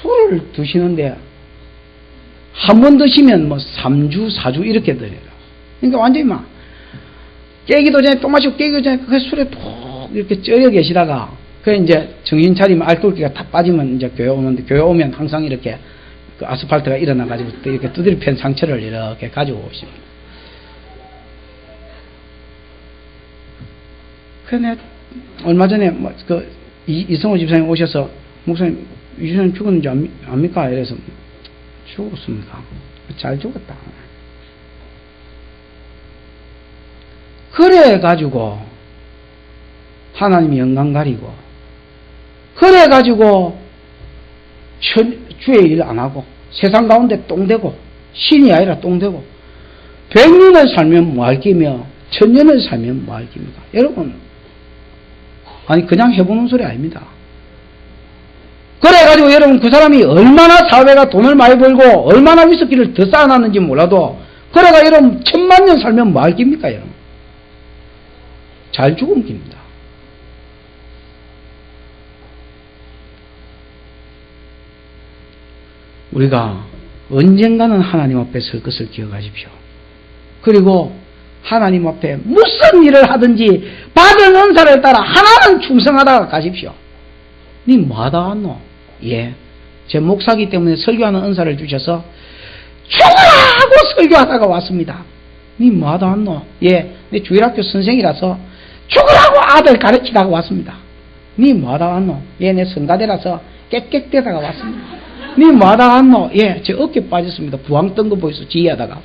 술을 드시는데 한 번 드시면 뭐 3주 4주 이렇게 드려요. 그러니까 완전히 막 깨기도 전에 또 마시고 깨기도 전에 그 술에 푹 이렇게 쩔여 계시다가 그 이제 정신 차리면 알코올기가 다 빠지면 이제 교회 오는데 교회 오면 항상 이렇게 그 아스팔트가 일어나가지고 또 이렇게 두드려 팬 상처를 이렇게 가지고 오십니다. 그래 얼마 전에 이성호 집사님 오셔서 목사님 이 집사님 죽었는지 압니까? 이래서 죽었습니까? 잘 죽었다. 그래가지고 하나님이 영광 가리고 그래가지고 주의 일 안하고 세상 가운데 똥되고 신이 아니라 똥되고 100년을 살면 뭐할 끼며 1000년을 살면 뭐할 끼입니까? 여러분 아니 그냥 해보는 소리 아닙니다. 그래가지고 여러분 그 사람이 얼마나 사회가 돈을 많이 벌고 얼마나 위스키를 더 쌓아놨는지 몰라도 그래가 여러분 1000만년 살면 뭐할 끼입니까? 여러분 잘 죽은 겁니다. 우리가 언젠가는 하나님 앞에 설 것을 기억하십시오. 그리고 하나님 앞에 무슨 일을 하든지 받은 은사를 따라 하나는 충성하다가 가십시오. 니 뭐하다 왔노? 예, 제 목사기 때문에 설교하는 은사를 주셔서 죽으라고 설교하다가 왔습니다. 니 뭐하다 왔노? 예, 내 주일학교 선생이라서 죽으라고 아들 가르치다가 왔습니다. 니 뭐하다 왔노? 예, 내 성가대라서 깨끗대다가 왔습니다. 니 뭐하다 왔노? 예, 제 어깨 빠졌습니다. 부항 뜬 거 보이소 지휘하다가.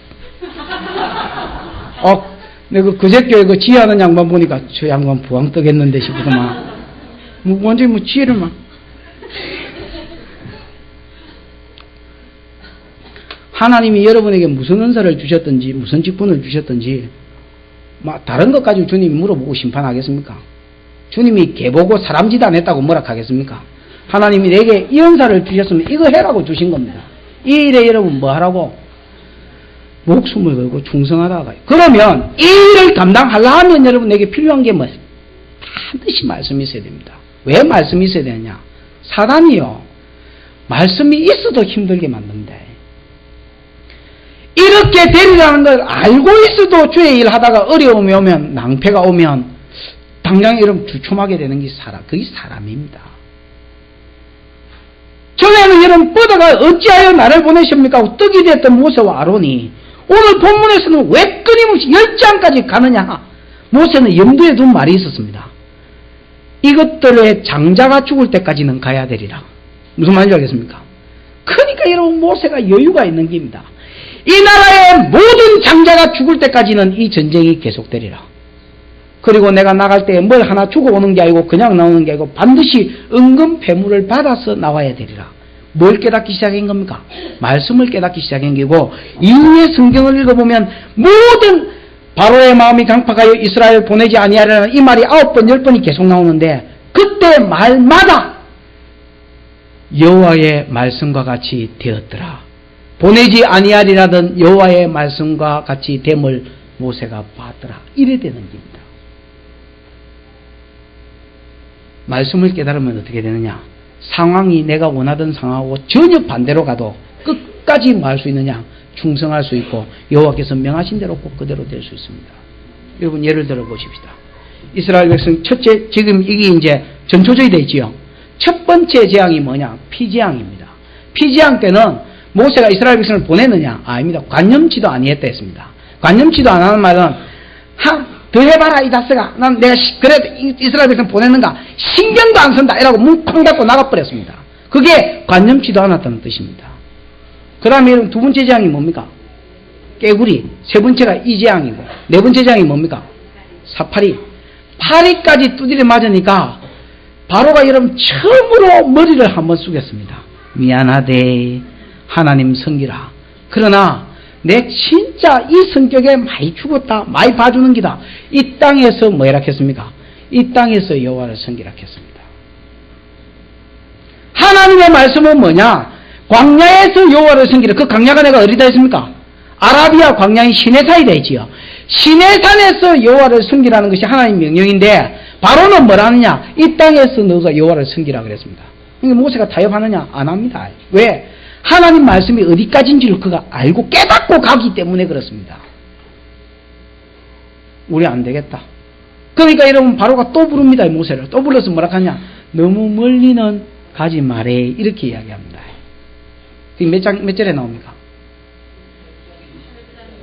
내가 그제교회 그 지휘하는 양반 보니까 저 양반 부항 뜨겠는데 싶더만. 완전히 지혜를 막. 하나님이 여러분에게 무슨 은사를 주셨든지 무슨 직분을 주셨든지 다른 것 가지고 주님이 물어보고 심판하겠습니까? 주님이 개보고 사람짓 안 했다고 뭐라 하겠습니까? 하나님이 내게 이 은사를 주셨으면 이거 해라고 주신 겁니다. 이 일에 여러분 뭐 하라고? 목숨을 걸고 충성하다가 그러면 이 일을 감당하려면 여러분에게 필요한 게 뭐예요? 반드시 말씀이 있어야 됩니다. 왜 말씀이 있어야 되느냐? 사단이요 말씀이 있어도 힘들게 만듭니다. 이렇게 되리라는 걸 알고 있어도 주의 일 하다가 어려움이 오면 낭패가 오면 당장 여러분 주춤하게 되는 게 그게 사람입니다. 전에는 여러분 뻗어가 어찌하여 나를 보내십니까 하고 떡이 됐던 모세와 아론이 오늘 본문에서는 왜 끊임없이 10장까지 가느냐. 모세는 염두에 둔 말이 있었습니다. 이것들의 장자가 죽을 때까지는 가야 되리라. 무슨 말인지 알겠습니까? 그러니까 여러분 모세가 여유가 있는 겁니다. 이 나라의 모든 장자가 죽을 때까지는 이 전쟁이 계속되리라. 그리고 내가 나갈 때 뭘 하나 주고 오는 게 아니고 그냥 나오는 게 아니고 반드시 은금 패물을 받아서 나와야 되리라. 뭘 깨닫기 시작한 겁니까? 말씀을 깨닫기 시작한 게고, 이후에 성경을 읽어보면 모든 바로의 마음이 강팍하여 이스라엘 보내지 아니하리라는 이 말이 9번 10번이 계속 나오는데, 그때 말마다 여호와의 말씀과 같이 되었더라. 보내지 아니하리라던 여호와의 말씀과 같이 됨을 모세가 봤더라. 이래 되는 겁니다. 말씀을 깨달으면 어떻게 되느냐? 상황이 내가 원하던 상황하고 전혀 반대로 가도 끝까지 뭐 할 수 있느냐? 충성할 수 있고 여호와께서 명하신 대로 꼭 그대로 될 수 있습니다. 여러분 예를 들어 보십시다. 이스라엘 백성 첫째, 지금 이게 이제 전초절이 되지요. 첫 번째 재앙이 뭐냐? 피재앙입니다. 피재앙 때는 모세가 이스라엘 백성을 보냈느냐? 아닙니다. 관념치도 아니했다 했습니다. 관념치도 안 하는 말은 더 해봐라 이 자식아. 난 내가 그래도 이스라엘 백성 보냈는가? 신경도 안 쓴다. 이라고 문 쾅 닫고 나가버렸습니다. 그게 관념치도 않았다는 뜻입니다. 그 다음에 두 번째 재앙이 뭡니까? 깨구리. 세 번째가 이 재앙이고, 네 번째 재앙이 뭡니까? 사파리. 파리까지 두드려 맞으니까 바로가 여러분 처음으로 머리를 한번 숙였습니다. 미안하대. 하나님 섬기라. 그러나 내 진짜 이 성격에 많이 죽었다. 많이 봐주는 기다. 이 땅에서 뭐라 했습니까? 이 땅에서 여호와를 섬기라 했습니다. 하나님의 말씀은 뭐냐? 광야에서 여호와를 섬기라. 그 광야가 내가 어디다 했습니까? 아라비아 광야인 시내산이 되지요. 시내산에서 여호와를 섬기라는 것이 하나님 명령인데, 바로는 뭐라느냐? 이 땅에서 너가 여호와를 섬기라 그랬습니다. 그러니까 모세가 타협하느냐? 안 합니다. 왜? 하나님 말씀이 어디까지인지를 그가 알고 깨닫고 가기 때문에 그렇습니다. 우리 안 되겠다. 그러니까 여러분 바로가 또 부릅니다. 모세를. 또 불러서 뭐라 하냐? 너무 멀리는 가지 말해. 이렇게 이야기합니다. 몇 절에 나옵니까?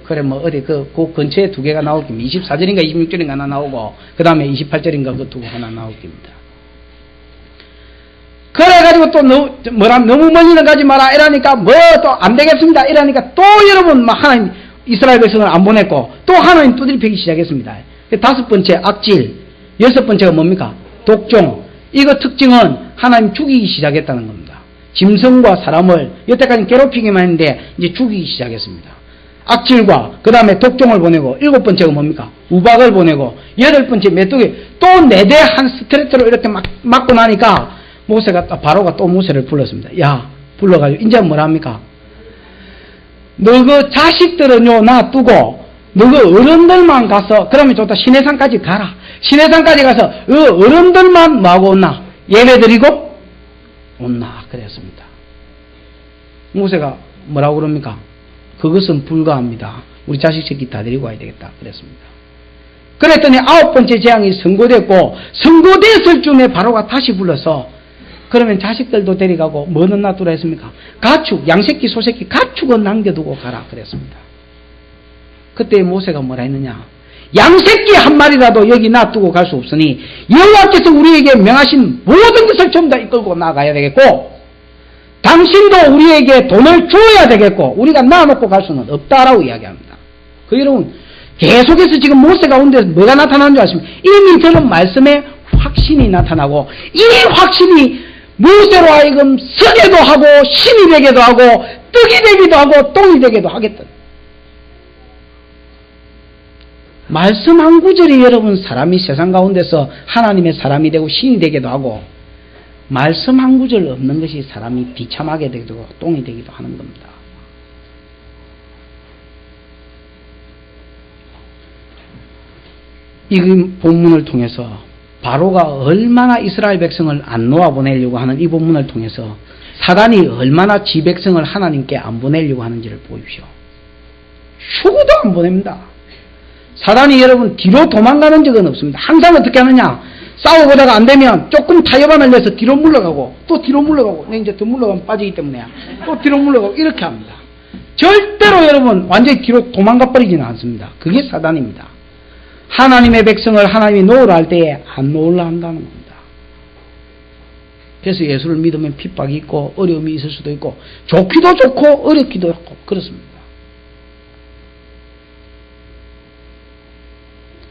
그래 뭐 어디 그 근처에 두 개가 나올 겁니다. 24절인가 26절인가 하나 나오고, 그 다음에 28절인가 그 두 개 하나 나올 겁니다. 그래가지고 또 너무 멀리는 가지 마라 이러니까 뭐 또 안 되겠습니다 이러니까 또 여러분 막 하나님 이스라엘 백성을 안 보냈고 또 하나님 두드리 패기 시작했습니다. 다섯 번째 악질, 여섯 번째가 뭡니까? 독종. 이거 특징은 하나님 죽이기 시작했다는 겁니다. 짐승과 사람을 여태까지 괴롭히기만 했는데 이제 죽이기 시작했습니다. 악질과 그 다음에 독종을 보내고, 일곱 번째가 뭡니까? 우박을 보내고, 여덟 번째 메뚜기. 또 네 대 한 스트레이트로 이렇게 막 맞고 나니까 모세가 바로가 또 모세를 불렀습니다. 야, 불러가지고 이제 뭐라 합니까? 너 그 자식들은요 놔두고 너 그 어른들만 가서, 그러면 좋다, 시내산까지 가라. 시내산까지 가서 어른들만 뭐하고 온나? 예배 드리고 온나 그랬습니다. 모세가 뭐라고 그럽니까? 그것은 불가합니다. 우리 자식 새끼 다 데리고 와야 되겠다 그랬습니다. 그랬더니 아홉 번째 재앙이 선고됐고, 선고됐을 쯤에 바로가 다시 불러서 그러면 자식들도 데려가고 뭐는 놔두라 했습니까? 가축, 양새끼, 소새끼, 가축은 남겨두고 가라 그랬습니다. 그때 모세가 뭐라 했느냐? 양새끼 한 마리라도 여기 놔두고 갈 수 없으니 여호와께서 우리에게 명하신 모든 것을 전부 다 이끌고 나가야 되겠고, 당신도 우리에게 돈을 주어야 되겠고, 우리가 놔놓고 갈 수는 없다라고 이야기합니다. 그 여러분 계속해서 지금 모세가 온 데서 뭐가 나타나는 줄 아십니까? 이미 저는 말씀에 확신이 나타나고, 이 확신이 모세로 하여금 서게도 하고 신이 되기도 하고 떡이 되기도 하고 똥이 되기도 하겠다. 말씀 한 구절이 여러분 사람이 세상 가운데서 하나님의 사람이 되고 신이 되기도 하고, 말씀 한 구절 없는 것이 사람이 비참하게 되기도 하고 똥이 되기도 하는 겁니다. 이 본문을 통해서 바로가 얼마나 이스라엘 백성을 안 놓아보내려고 하는 이 본문을 통해서 사단이 얼마나 지 백성을 하나님께 안 보내려고 하는지를 보십시오. 죽어도 안 보냅니다. 사단이 여러분 뒤로 도망가는 적은 없습니다. 항상 어떻게 하느냐? 싸워보다가 안 되면 조금 타협안을 내서 뒤로 물러가고 또 뒤로 물러가고, 내 이제 더 물러가면 빠지기 때문에 또 뒤로 물러가고 이렇게 합니다. 절대로 여러분 완전히 뒤로 도망가 버리지는 않습니다. 그게 사단입니다. 하나님의 백성을 하나님이 놓으라 할 때에 안 놓으려 한다는 겁니다. 그래서 예수를 믿으면 핍박이 있고 어려움이 있을 수도 있고 좋기도 좋고 어렵기도 하고 그렇습니다.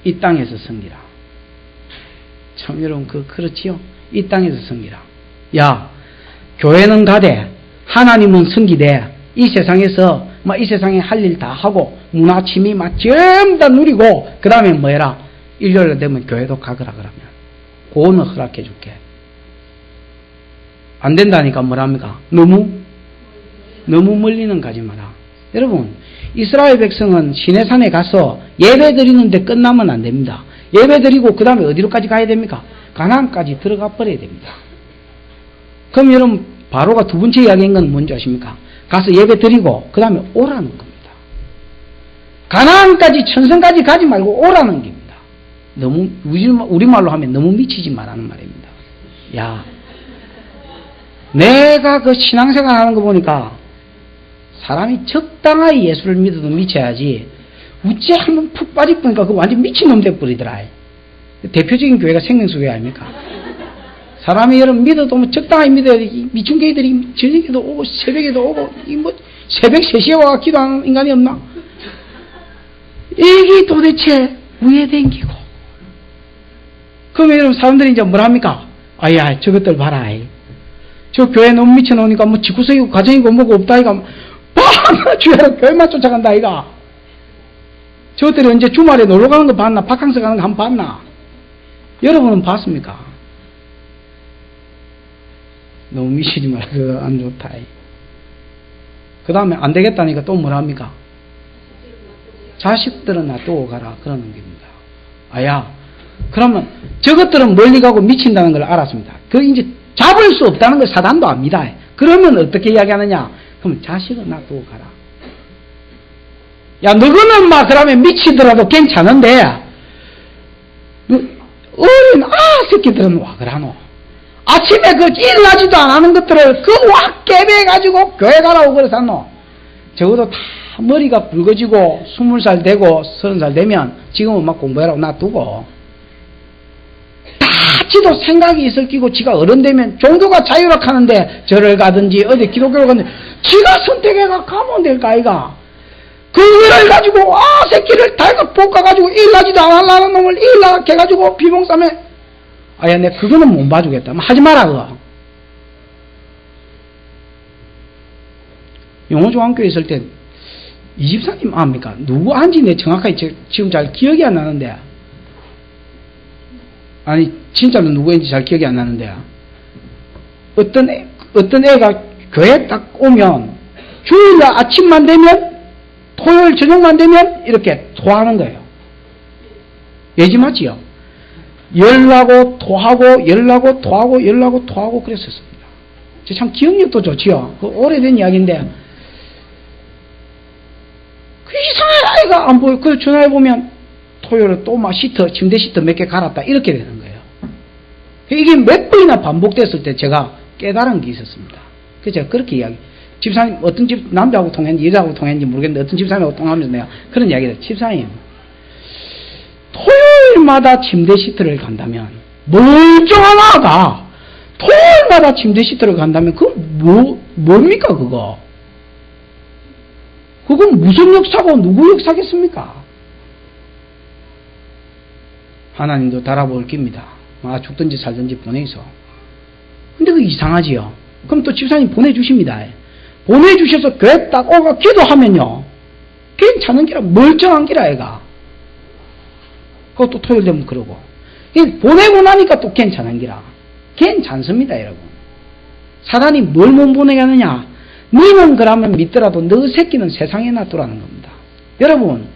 이 땅에서 섬기라. 참 여러분 그렇지요? 이 땅에서 섬기라. 야, 교회는 가되 하나님은 섬기되 이 세상에서 이 세상에 할 일 다 하고 문화 취미 전부 다 누리고 그 다음에 뭐 해라? 일요일 되면 교회도 가거라 그러면 그거는 허락해 줄게. 안 된다니까 뭐랍니까? 너무 멀리는 가지 마라. 여러분, 이스라엘 백성은 시내산에 가서 예배 드리는데 끝나면 안 됩니다. 예배 드리고 그 다음에 어디로까지 가야 됩니까? 가나안까지 들어가 버려야 됩니다. 그럼 여러분, 바로가 두 번째 이야기인 건 뭔지 아십니까? 가서 예배 드리고 그 다음에 오라는 겁니다. 가나안까지 천성까지 가지 말고 오라는 겁니다. 너무 우리말로 하면 너무 미치지 말라는 말입니다. 야, 내가 그 신앙생활 하는 거 보니까 사람이 적당하게 예수를 믿어도 미쳐야지 우째 한번 푹 빠져보니까 그거 완전 미친놈 돼버리더라. 대표적인 교회가 생명수교회 아닙니까? 사람이 여러분 믿어도 뭐 적당하게 믿어야 돼. 미충개들이 저녁에도 오고 새벽에도 오고 뭐 새벽 3시에 와서 기도하는 인간이 없나? 이게 도대체 왜 댕기고? 그러면 여러분 사람들이 이제 뭘 합니까? 아야 저것들 봐라. 저 교회 너무 미쳐놓으니까 뭐 지구석이고 가정이고 뭐고 없다 이가 주야로 교회만 쫓아간다 이가. 저것들이 언제 주말에 놀러 가는 거 봤나? 바캉스 가는 거 한 번 봤나? 여러분은 봤습니까? 너무 미치지 마라. 그거 안 좋다. 그 다음에 안 되겠다니까 또 뭘 합니까? 자식들은 놔두고 가라. 그러는 겁니다. 아야, 그러면 저것들은 멀리 가고 미친다는 걸 알았습니다. 그 이제 잡을 수 없다는 걸 사단도 압니다. 그러면 어떻게 이야기하느냐? 그럼 자식은 놔두고 가라. 야, 너거는 막 그러면 미치더라도 괜찮은데 어린 새끼들은 와 그러노. 아침에 그 일나지도 안 하는 것들을 와 깨배가지고 교회 가라고 그래서 하노. 적어도 다 머리가 붉어지고 20살 되고 30살 되면 지금은 막 공부해라고 놔두고 다 지도 생각이 있을 끼고 지가 어른 되면 종교가 자유락하는데 절을 가든지 어디 기독교를 가든지 지가 선택해가 가면 될까 아이가. 그거를 가지고 새끼를 달고 볶아가지고 일나지도 안 하는 놈을 일나게 해가지고 비몽쌈에 아야 내 그거는 못 봐주겠다. 하지 마라 그거. 영어중앙교회 있을 때 이 집사님 압니까? 누구 한지 내 정확하게 지금 잘 기억이 안 나는데 아니 진짜로 누구인지 잘 기억이 안 나는데 어떤 애가 교회 딱 오면 주일날 아침만 되면 토요일 저녁만 되면 이렇게 토하는 거예요. 예지 맞지요? 열나고 토하고 열나고 토하고 열나고 토하고 그랬었습니다. 참 기억력도 좋지요. 그 오래된 이야기인데 그 이상한 아이가 안 보여. 그 전화해보면 토요일에 또 막 침대 시트 몇 개 갈았다 이렇게 되는 거예요. 이게 몇 번이나 반복됐을 때 제가 깨달은 게 있었습니다. 그래서 제가 그렇게 이야기 집사님 어떤 남자하고 통했는지 여자하고 통했는지 모르겠는데 어떤 집사님하고 통하면서 내가 그런 이야기를 집사님 토요일마다 침대 시트를 간다면 멀쩡한 아가 토요일마다 침대 시트를 간다면 그거 뭡니까 그거? 그건 무슨 역사고 누구 역사겠습니까? 하나님도 달아볼 깁니다. 죽든지 살든지 보내서. 근데 그 이상하지요. 그럼 또 집사님 보내주십니다. 보내주셔서 교회 딱 오가 기도하면요. 괜찮은 기라, 멀쩡한 기라, 애가. 그것도 토요일 되면 그러고. 보내고 나니까 또 괜찮은 기라. 괜찮습니다, 여러분. 사단이 뭘 못 보내게 하느냐? 너는 그러면 믿더라도 너 새끼는 세상에 놔두라는 겁니다. 여러분,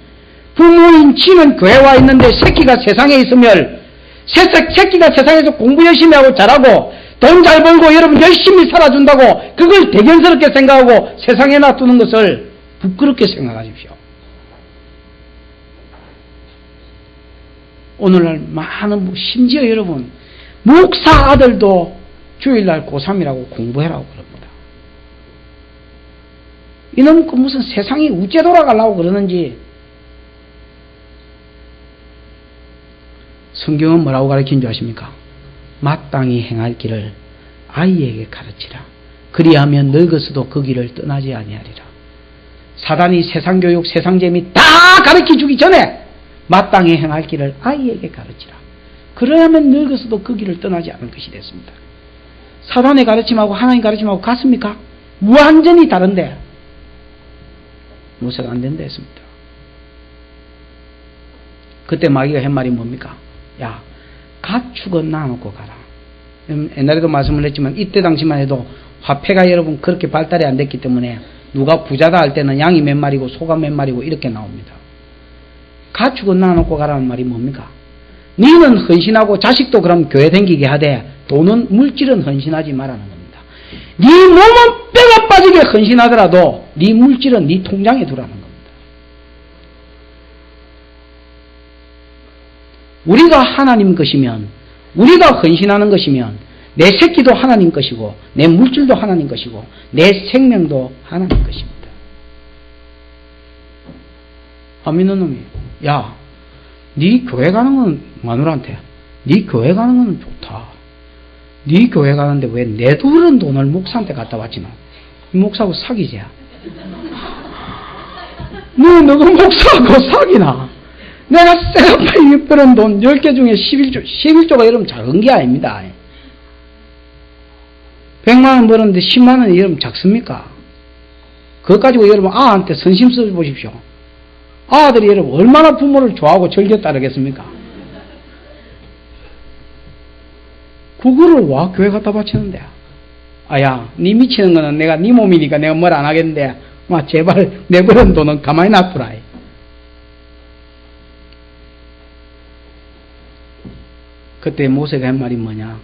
부모인 지는 교회 와 있는데 새끼가 세상에 있으면 새끼가 세상에서 공부 열심히 하고 잘하고 돈 잘 벌고 여러분 열심히 살아준다고 그걸 대견스럽게 생각하고 세상에 놔두는 것을 부끄럽게 생각하십시오. 오늘날 많은 심지어 여러분 목사 아들도 주일날 고3이라고 공부해라고 그럽니다. 이놈 그 무슨 세상이 우째 돌아가려고 그러는지. 성경은 뭐라고 가르친 줄 아십니까? 마땅히 행할 길을 아이에게 가르치라. 그리하면 늙어서도 그 길을 떠나지 아니하리라. 사단이 세상 교육, 세상 재미 다 가르쳐 주기 전에 마땅히 행할 길을 아이에게 가르치라. 그러면 늙어서도 그 길을 떠나지 않을 것이 됐습니다. 사단의 가르침하고 하나님 가르침하고 같습니까? 완전히 다른데 모세가 안 된다 했습니다. 그때 마귀가 한 말이 뭡니까? 야, 가축은 놔놓고 가라. 옛날에도 말씀을 했지만 이때 당시만 해도 화폐가 여러분 그렇게 발달이 안 됐기 때문에 누가 부자다 할 때는 양이 몇 마리고 소가 몇 마리고 이렇게 나옵니다. 가축은 놔놓고 가라는 말이 뭡니까? 너는 헌신하고 자식도 그럼 교회 다니게 하되 돈은 물질은 헌신하지 말라는 겁니다. 네 몸은 뼈가 빠지게 헌신하더라도 네 물질은 네 통장에 두라는 겁니다. 우리가 하나님 것이면, 우리가 헌신하는 것이면 내 새끼도 하나님 것이고 내 물질도 하나님 것이고 내 생명도 하나님 것입니다. 안 믿는 놈이 야, 네 교회 가는 건 마누라한테 네 교회 가는 건 좋다. 네 교회 가는데 왜 내 두른 돈을 목사한테 갖다 바치노? 이 목사하고 사귀자. 너가 목사하고 사귀나? 내가 쇠가파이 벌은 돈 10개 중에 11조가 여러분 작은 게 아닙니다. 100만 원 벌었는데 10만 원이 여러분 작습니까? 그것 가지고 여러분 아한테 선심 써보십시오. 아들이 여러분 얼마나 부모를 좋아하고 즐겨 따르겠습니까? 그거를 와 교회 갖다 바치는데, 아야 니 미치는 거는 내가 니 몸이니까 내가 뭘 안 하겠는데 마 제발 내 버는 돈은 가만히 놔두라. 그때 모세가 한 말이 뭐냐?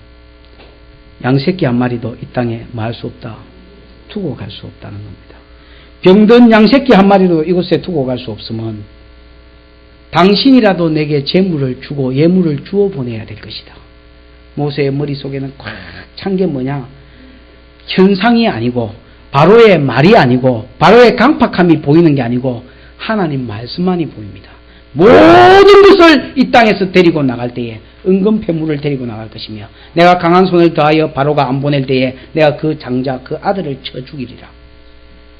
양새끼 한 마리도 이 땅에 말 수 없다. 두고 갈 수 없다는 겁니다. 병든 양새끼 한 마리도 이곳에 두고 갈 수 없으면 당신이라도 내게 재물을 주고 예물을 주어 보내야 될 것이다. 모세의 머릿속에는 꽉 찬 게 뭐냐? 현상이 아니고 바로의 말이 아니고 바로의 강팍함이 보이는 게 아니고 하나님 말씀만이 보입니다. 모든 것을 이 땅에서 데리고 나갈 때에 은금패물을 데리고 나갈 것이며 내가 강한 손을 더하여 바로가 안 보낼 때에 내가 그 장자 그 아들을 쳐 죽이리라.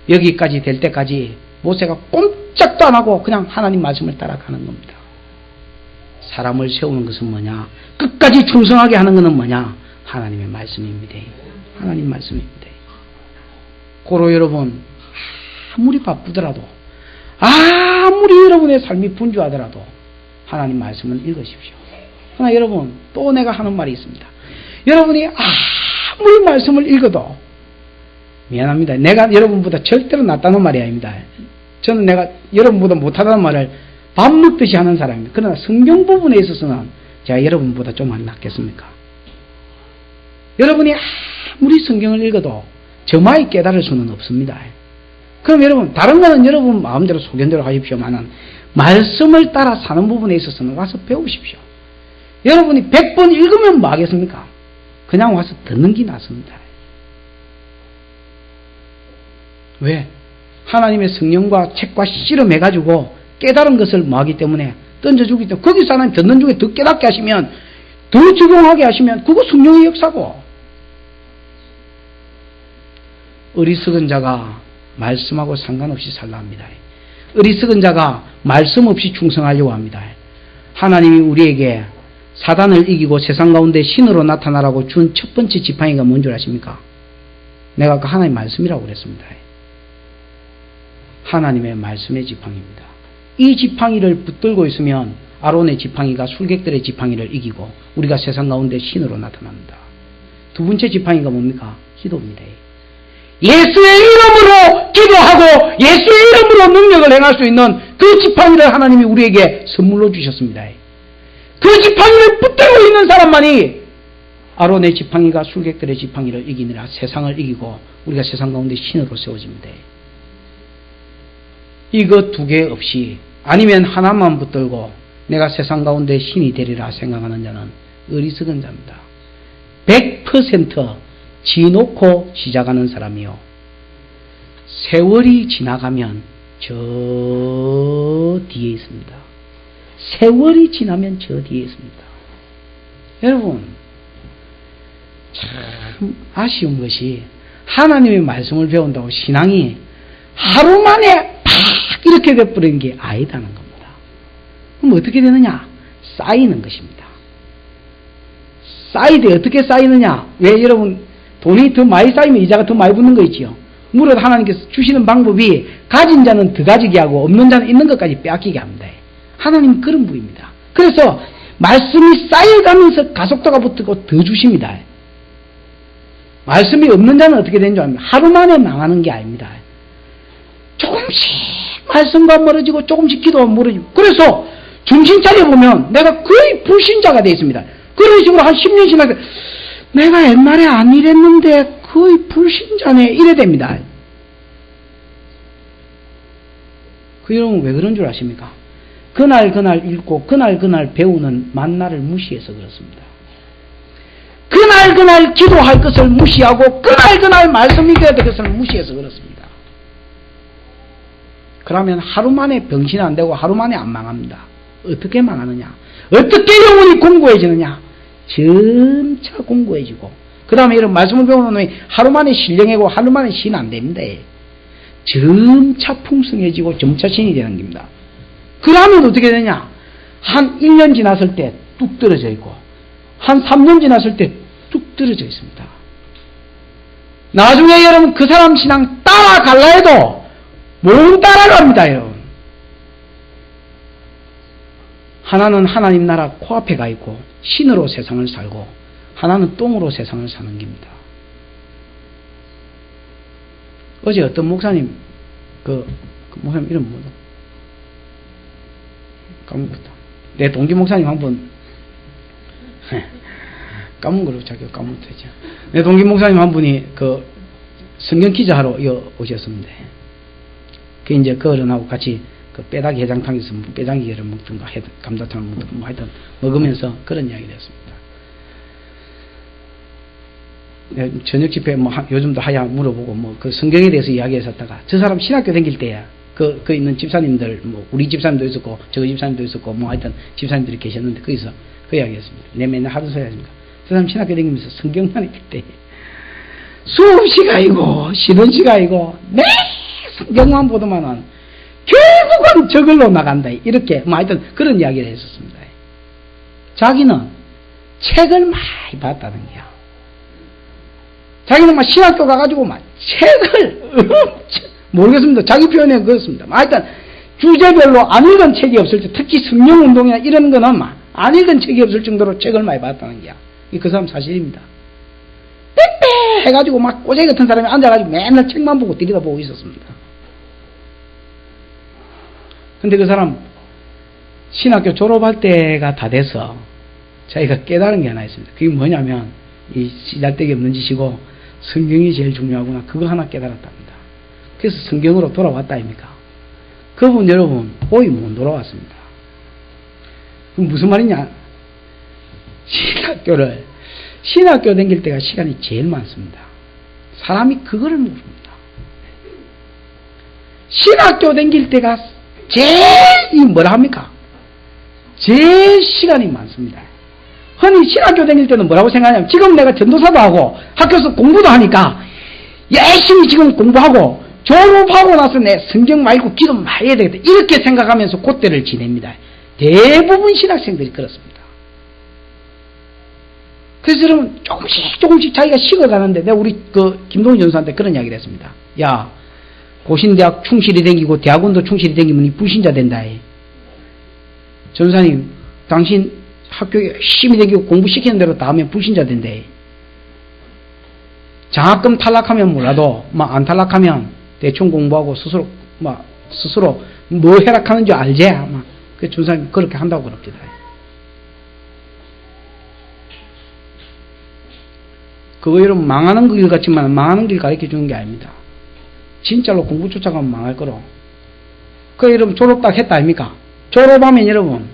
여기까지 될 때까지 모세가 꼼짝도 안 하고 그냥 하나님 말씀을 따라가는 겁니다. 사람을 세우는 것은 뭐냐? 끝까지 충성하게 하는 것은 뭐냐? 하나님의 말씀입니다. 하나님 말씀입니다. 고로 여러분 아무리 바쁘더라도 아무리 여러분의 삶이 분주하더라도 하나님 말씀을 읽으십시오. 그러나 여러분 또 내가 하는 말이 있습니다. 여러분이 아무리 말씀을 읽어도 미안합니다. 내가 여러분보다 절대로 낫다는 말이 아닙니다. 저는 내가 여러분보다 못하다는 말을 밥 먹듯이 하는 사람입니다. 그러나 성경 부분에 있어서는 제가 여러분보다 좀 안 낫겠습니까? 여러분이 아무리 성경을 읽어도 저마이 깨달을 수는 없습니다. 그럼 여러분 다른 거는 여러분 마음대로 소견대로 하십시오만은 말씀을 따라 사는 부분에 있어서는 와서 배우십시오. 여러분이 100번 읽으면 뭐 하겠습니까? 그냥 와서 듣는 게 낫습니다. 왜? 하나님의 성령과 책과 씨름해가지고 깨달은 것을 뭐 하기 때문에 던져주기 때문에 거기서 하나님 듣는 중에 더 깨닫게 하시면 더 적용하게 하시면 그거 성령의 역사고. 어리석은 자가 말씀하고 상관없이 살라 합니다. 어리석은 자가 말씀 없이 충성하려고 합니다. 하나님이 우리에게 사단을 이기고 세상 가운데 신으로 나타나라고 준 첫 번째 지팡이가 뭔 줄 아십니까? 내가 아까 하나님의 말씀이라고 그랬습니다. 하나님의 말씀의 지팡이입니다. 이 지팡이를 붙들고 있으면 아론의 지팡이가 술객들의 지팡이를 이기고 우리가 세상 가운데 신으로 나타납니다. 두 번째 지팡이가 뭡니까? 기도입니다. 예수의 이름으로 기도하고 예수의 이름으로 능력을 행할 수 있는 그 지팡이를 하나님이 우리에게 선물로 주셨습니다. 그 지팡이를 붙들고 있는 사람만이 아론의 지팡이가 술객들의 지팡이를 이기느라 세상을 이기고 우리가 세상 가운데 신으로 세워집니다. 이거 두 개 없이 아니면 하나만 붙들고 내가 세상 가운데 신이 되리라 생각하는 자는 어리석은 자입니다. 100% 지놓고 시작하는 사람이요. 세월이 지나가면 저 뒤에 있습니다. 세월이 지나면 저 뒤에 있습니다. 여러분, 참 아쉬운 것이 하나님의 말씀을 배운다고 신앙이 하루 만에 팍 이렇게 돼버리는 게 아니다는 겁니다. 그럼 어떻게 되느냐? 쌓이는 것입니다. 쌓이되 어떻게 쌓이느냐? 왜 여러분 돈이 더 많이 쌓이면 이자가 더 많이 붙는 거 있지요? 무릇 하나님께서 주시는 방법이 가진 자는 더 가지게 하고 없는 자는 있는 것까지 빼앗기게 합니다. 하나님은 그런 분입니다. 그래서 말씀이 쌓여가면서 가속도가 붙고 더 주십니다. 말씀이 없는 자는 어떻게 되는 줄 압니까? 하루 만에 망하는 게 아닙니다. 조금씩 말씀과 멀어지고 조금씩 기도가 멀어지고, 그래서 정신 차려보면 내가 거의 불신자가 되어 있습니다. 그런 식으로 한 10년 지나서 내가 옛날에 안 이랬는데 거의 불신자네 이래 됩니다. 그 여러분 왜 그런 줄 아십니까? 그날 읽고 그날 배우는 만나를 무시해서 그렇습니다. 그날 기도할 것을 무시하고 그날 말씀 읽어야 될 것을 무시해서 그렇습니다. 그러면 하루 만에 병신 안 되고 하루 만에 안 망합니다. 어떻게 망하느냐? 어떻게 영혼이 공고해지느냐? 점차 공고해지고, 그 다음에 이런 말씀을 배우는 놈이 하루 만에 신령하고 하루 만에 신 안 됩니다. 점차 풍성해지고 점차 신이 되는 겁니다. 그러면 어떻게 되냐? 한 1년 지났을 때 뚝 떨어져 있고, 한 3년 지났을 때 뚝 떨어져 있습니다. 나중에 여러분 그 사람 신앙 따라갈라 해도 못 따라갑니다, 여러분. 하나는 하나님 나라 코앞에 가 있고 신으로 세상을 살고, 하나는 똥으로 세상을 사는 겁니다. 어제 어떤 목사님, 그 목사님 이름 뭐죠? 까먹었다. 내 동기 목사님 한 번 까먹은 걸로 자기가 까먹었죠. 내 동기 목사님 한 분이 그 성경 기자하러 오셨습니다. 그 이제 그 어른하고 같이 그 빼다기 해장탕에서 뭐 빼장기를 먹든가 감자탕을 먹든가 뭐 하여튼 먹으면서 그런 이야기를 했습니다. 저녁 집회 뭐 요즘도 하야 물어보고 뭐 그 성경에 대해서 이야기했었다가, 저 사람 신학교 다닐 때야 그 있는 집사님들, 뭐 우리 집사님도 있었고 저 집사님도 있었고 뭐 하여튼 집사님들이 계셨는데 거기서 그 이야기했습니다. 내 맨날 하도 소리 하십니까? 저 사람 신학교 다니면서 성경만 읽을 때 수업 시간이고 쉬는 시간이고 매 성경만 보더만은 결국은 저걸로 나간다, 이렇게 뭐 하여튼 그런 이야기를 했었습니다. 자기는 책을 많이 봤다는 거야. 자기는 막 신학교 가가지고 막 책을 모르겠습니다. 자기 표현에 그렇습니다. 하여튼 주제별로 안 읽은 책이 없을 때, 특히 성령운동이나 이런 거는 막 안 읽은 책이 없을 정도로 책을 많이 봤다는 거야. 그 사람 사실입니다. 빽빽 해가지고 막 꼬쟁이 같은 사람이 앉아가지고 맨날 책만 보고 들여다보고 있었습니다. 근데 그 사람 신학교 졸업할 때가 다 돼서 자기가 깨달은 게 하나 있습니다. 그게 뭐냐면 이 시잘데기 없는 짓이고 성경이 제일 중요하구나, 그거 하나 깨달았답니다. 그래서 성경으로 돌아왔다 아닙니까? 그분 여러분 거의 못 돌아왔습니다. 그럼 무슨 말이냐? 신학교 다닐 때가 시간이 제일 많습니다. 사람이 그거를 모릅니다. 신학교 다닐 때가 제일 뭐라 합니까? 제일 시간이 많습니다. 흔히 신학교 다닐 때는 뭐라고 생각하냐면, 지금 내가 전도사도 하고 학교에서 공부도 하니까 열심히 지금 공부하고 졸업하고 나서 내 성경 말고 기도 많이 해야 되겠다, 이렇게 생각하면서 그때를 지냅니다. 대부분 신학생들이 그렇습니다. 그래서 여러분 조금씩 자기가 식어가는데, 내가 우리 그 김동훈 전사한테 그런 이야기를 했습니다. 야, 고신대학 충실히 댕기고 대학원도 충실히 댕기면 이 불신자 된다. 전사님, 당신 학교에 열심히 댕기고 공부시키는 대로 다 하면 불신자 된대. 장학금 탈락하면 몰라도 막 안 탈락하면 대충 공부하고 스스로 뭐 해락하는 줄 알지? 막 그 전사님 그렇게 한다고 그럽니다. 그거 여러분 망하는 길 같지만 망하는 길 가르쳐 주는 게 아닙니다. 진짜로 공부 쫓아가면 망할 거로. 그 여러분 졸업 딱 했다 아닙니까? 졸업하면 여러분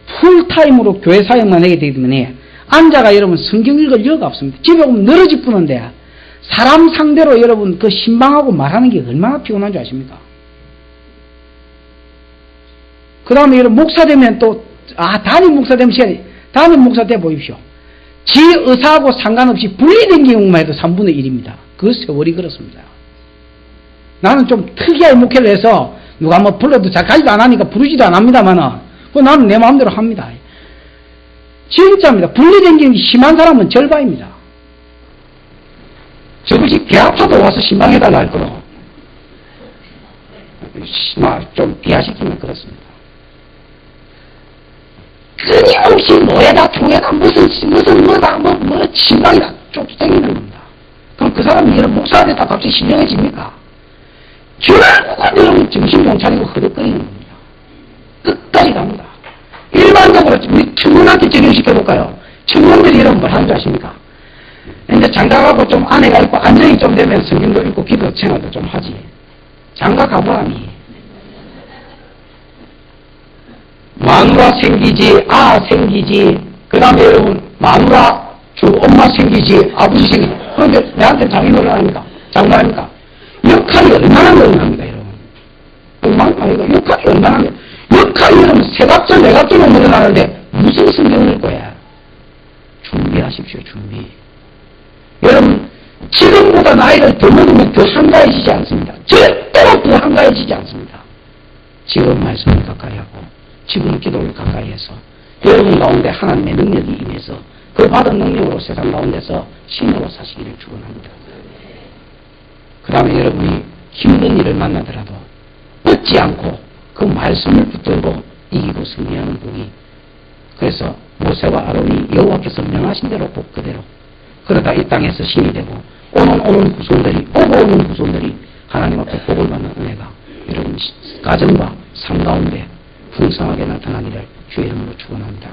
풀타임으로 교회 사역만 하게 되기 때문에 앉아가 여러분 성경 읽을 여유가 없습니다. 집에 오면 늘어지 뿌는데 사람 상대로 여러분 그 신방하고 말하는 게 얼마나 피곤한 줄 아십니까? 그 다음에 여러분 목사 되면 또 담임 목사 되면 담임 목사 돼 보십시오. 지 의사하고 상관없이 분리된 경우만 해도 3분의 1입니다. 그 세월이 그렇습니다. 나는 좀 특이하게 목회를 해서 누가 뭐 불러도 잘가지도 안 하니까 부르지도 안 합니다만은 나는 내 마음대로 합니다. 진짜입니다. 분리된 경험이 심한 사람은 절반입니다. 저것이 배 아파도 와서 신방해달라 할 거로 좀 비하시키면 그렇습니다. 끊임없이 뭐에다 통에다 무슨 뭐다 뭐 신방이다 쭉 땡기는 겁니다. 그럼 그 사람이 여러분 목사한테 갑자기 신령해집니까? 결국은 여러분 정신 못 차리고 흐득거리는 겁니다. 끝까지 갑니다. 일반적으로 우리 청년한테 적용시켜볼까요? 청년들이 여러분 뭘 하는 줄 아십니까? 이제 장가가고 좀 아내가 있고 안정이 좀 되면 성경도 읽고 기도 생활도 좀 하지. 장가 가보라니. 마누라 생기지, 생기지. 그 다음에 여러분, 마누라, 엄마 생기지, 아버지 생기지. 그런데 내한테 장인어른 아닙니까? 장모아닙니까? 역할이 얼마나 늘어납니까, 여러분? 역할이 얼마나 늘어납니까? 역할이 여러분, 세갑절, 네갑절로 늘어나는데, 무슨 성경을 읽을 거야? 준비하십시오, 준비. 여러분, 지금보다 나이를 더 먹으면 더 한가해지지 않습니다. 절대로 더 한가해지지 않습니다. 지금 말씀을 가까이 하고, 지금 기도를 가까이 해서 여러분 가운데 하나님의 능력이 임해서 그 받은 능력으로 세상 가운데서 신으로 사시기를 축원합니다. 그 다음에 여러분이 힘든 일을 만나더라도 얻지 않고 그 말씀을 붙들고 이기고 승리하는 복이, 그래서 모세와 아론이 여호와께서 명하신 대로 복 그대로 그러다 이 땅에서 신이 되고 오는 후손들이 오는 후손들이 하나님 앞에 복을 받는 은혜가 여러분 가정과 삶 가운데 풍성하게 나타나기를 주의 이름으로 축원합니다.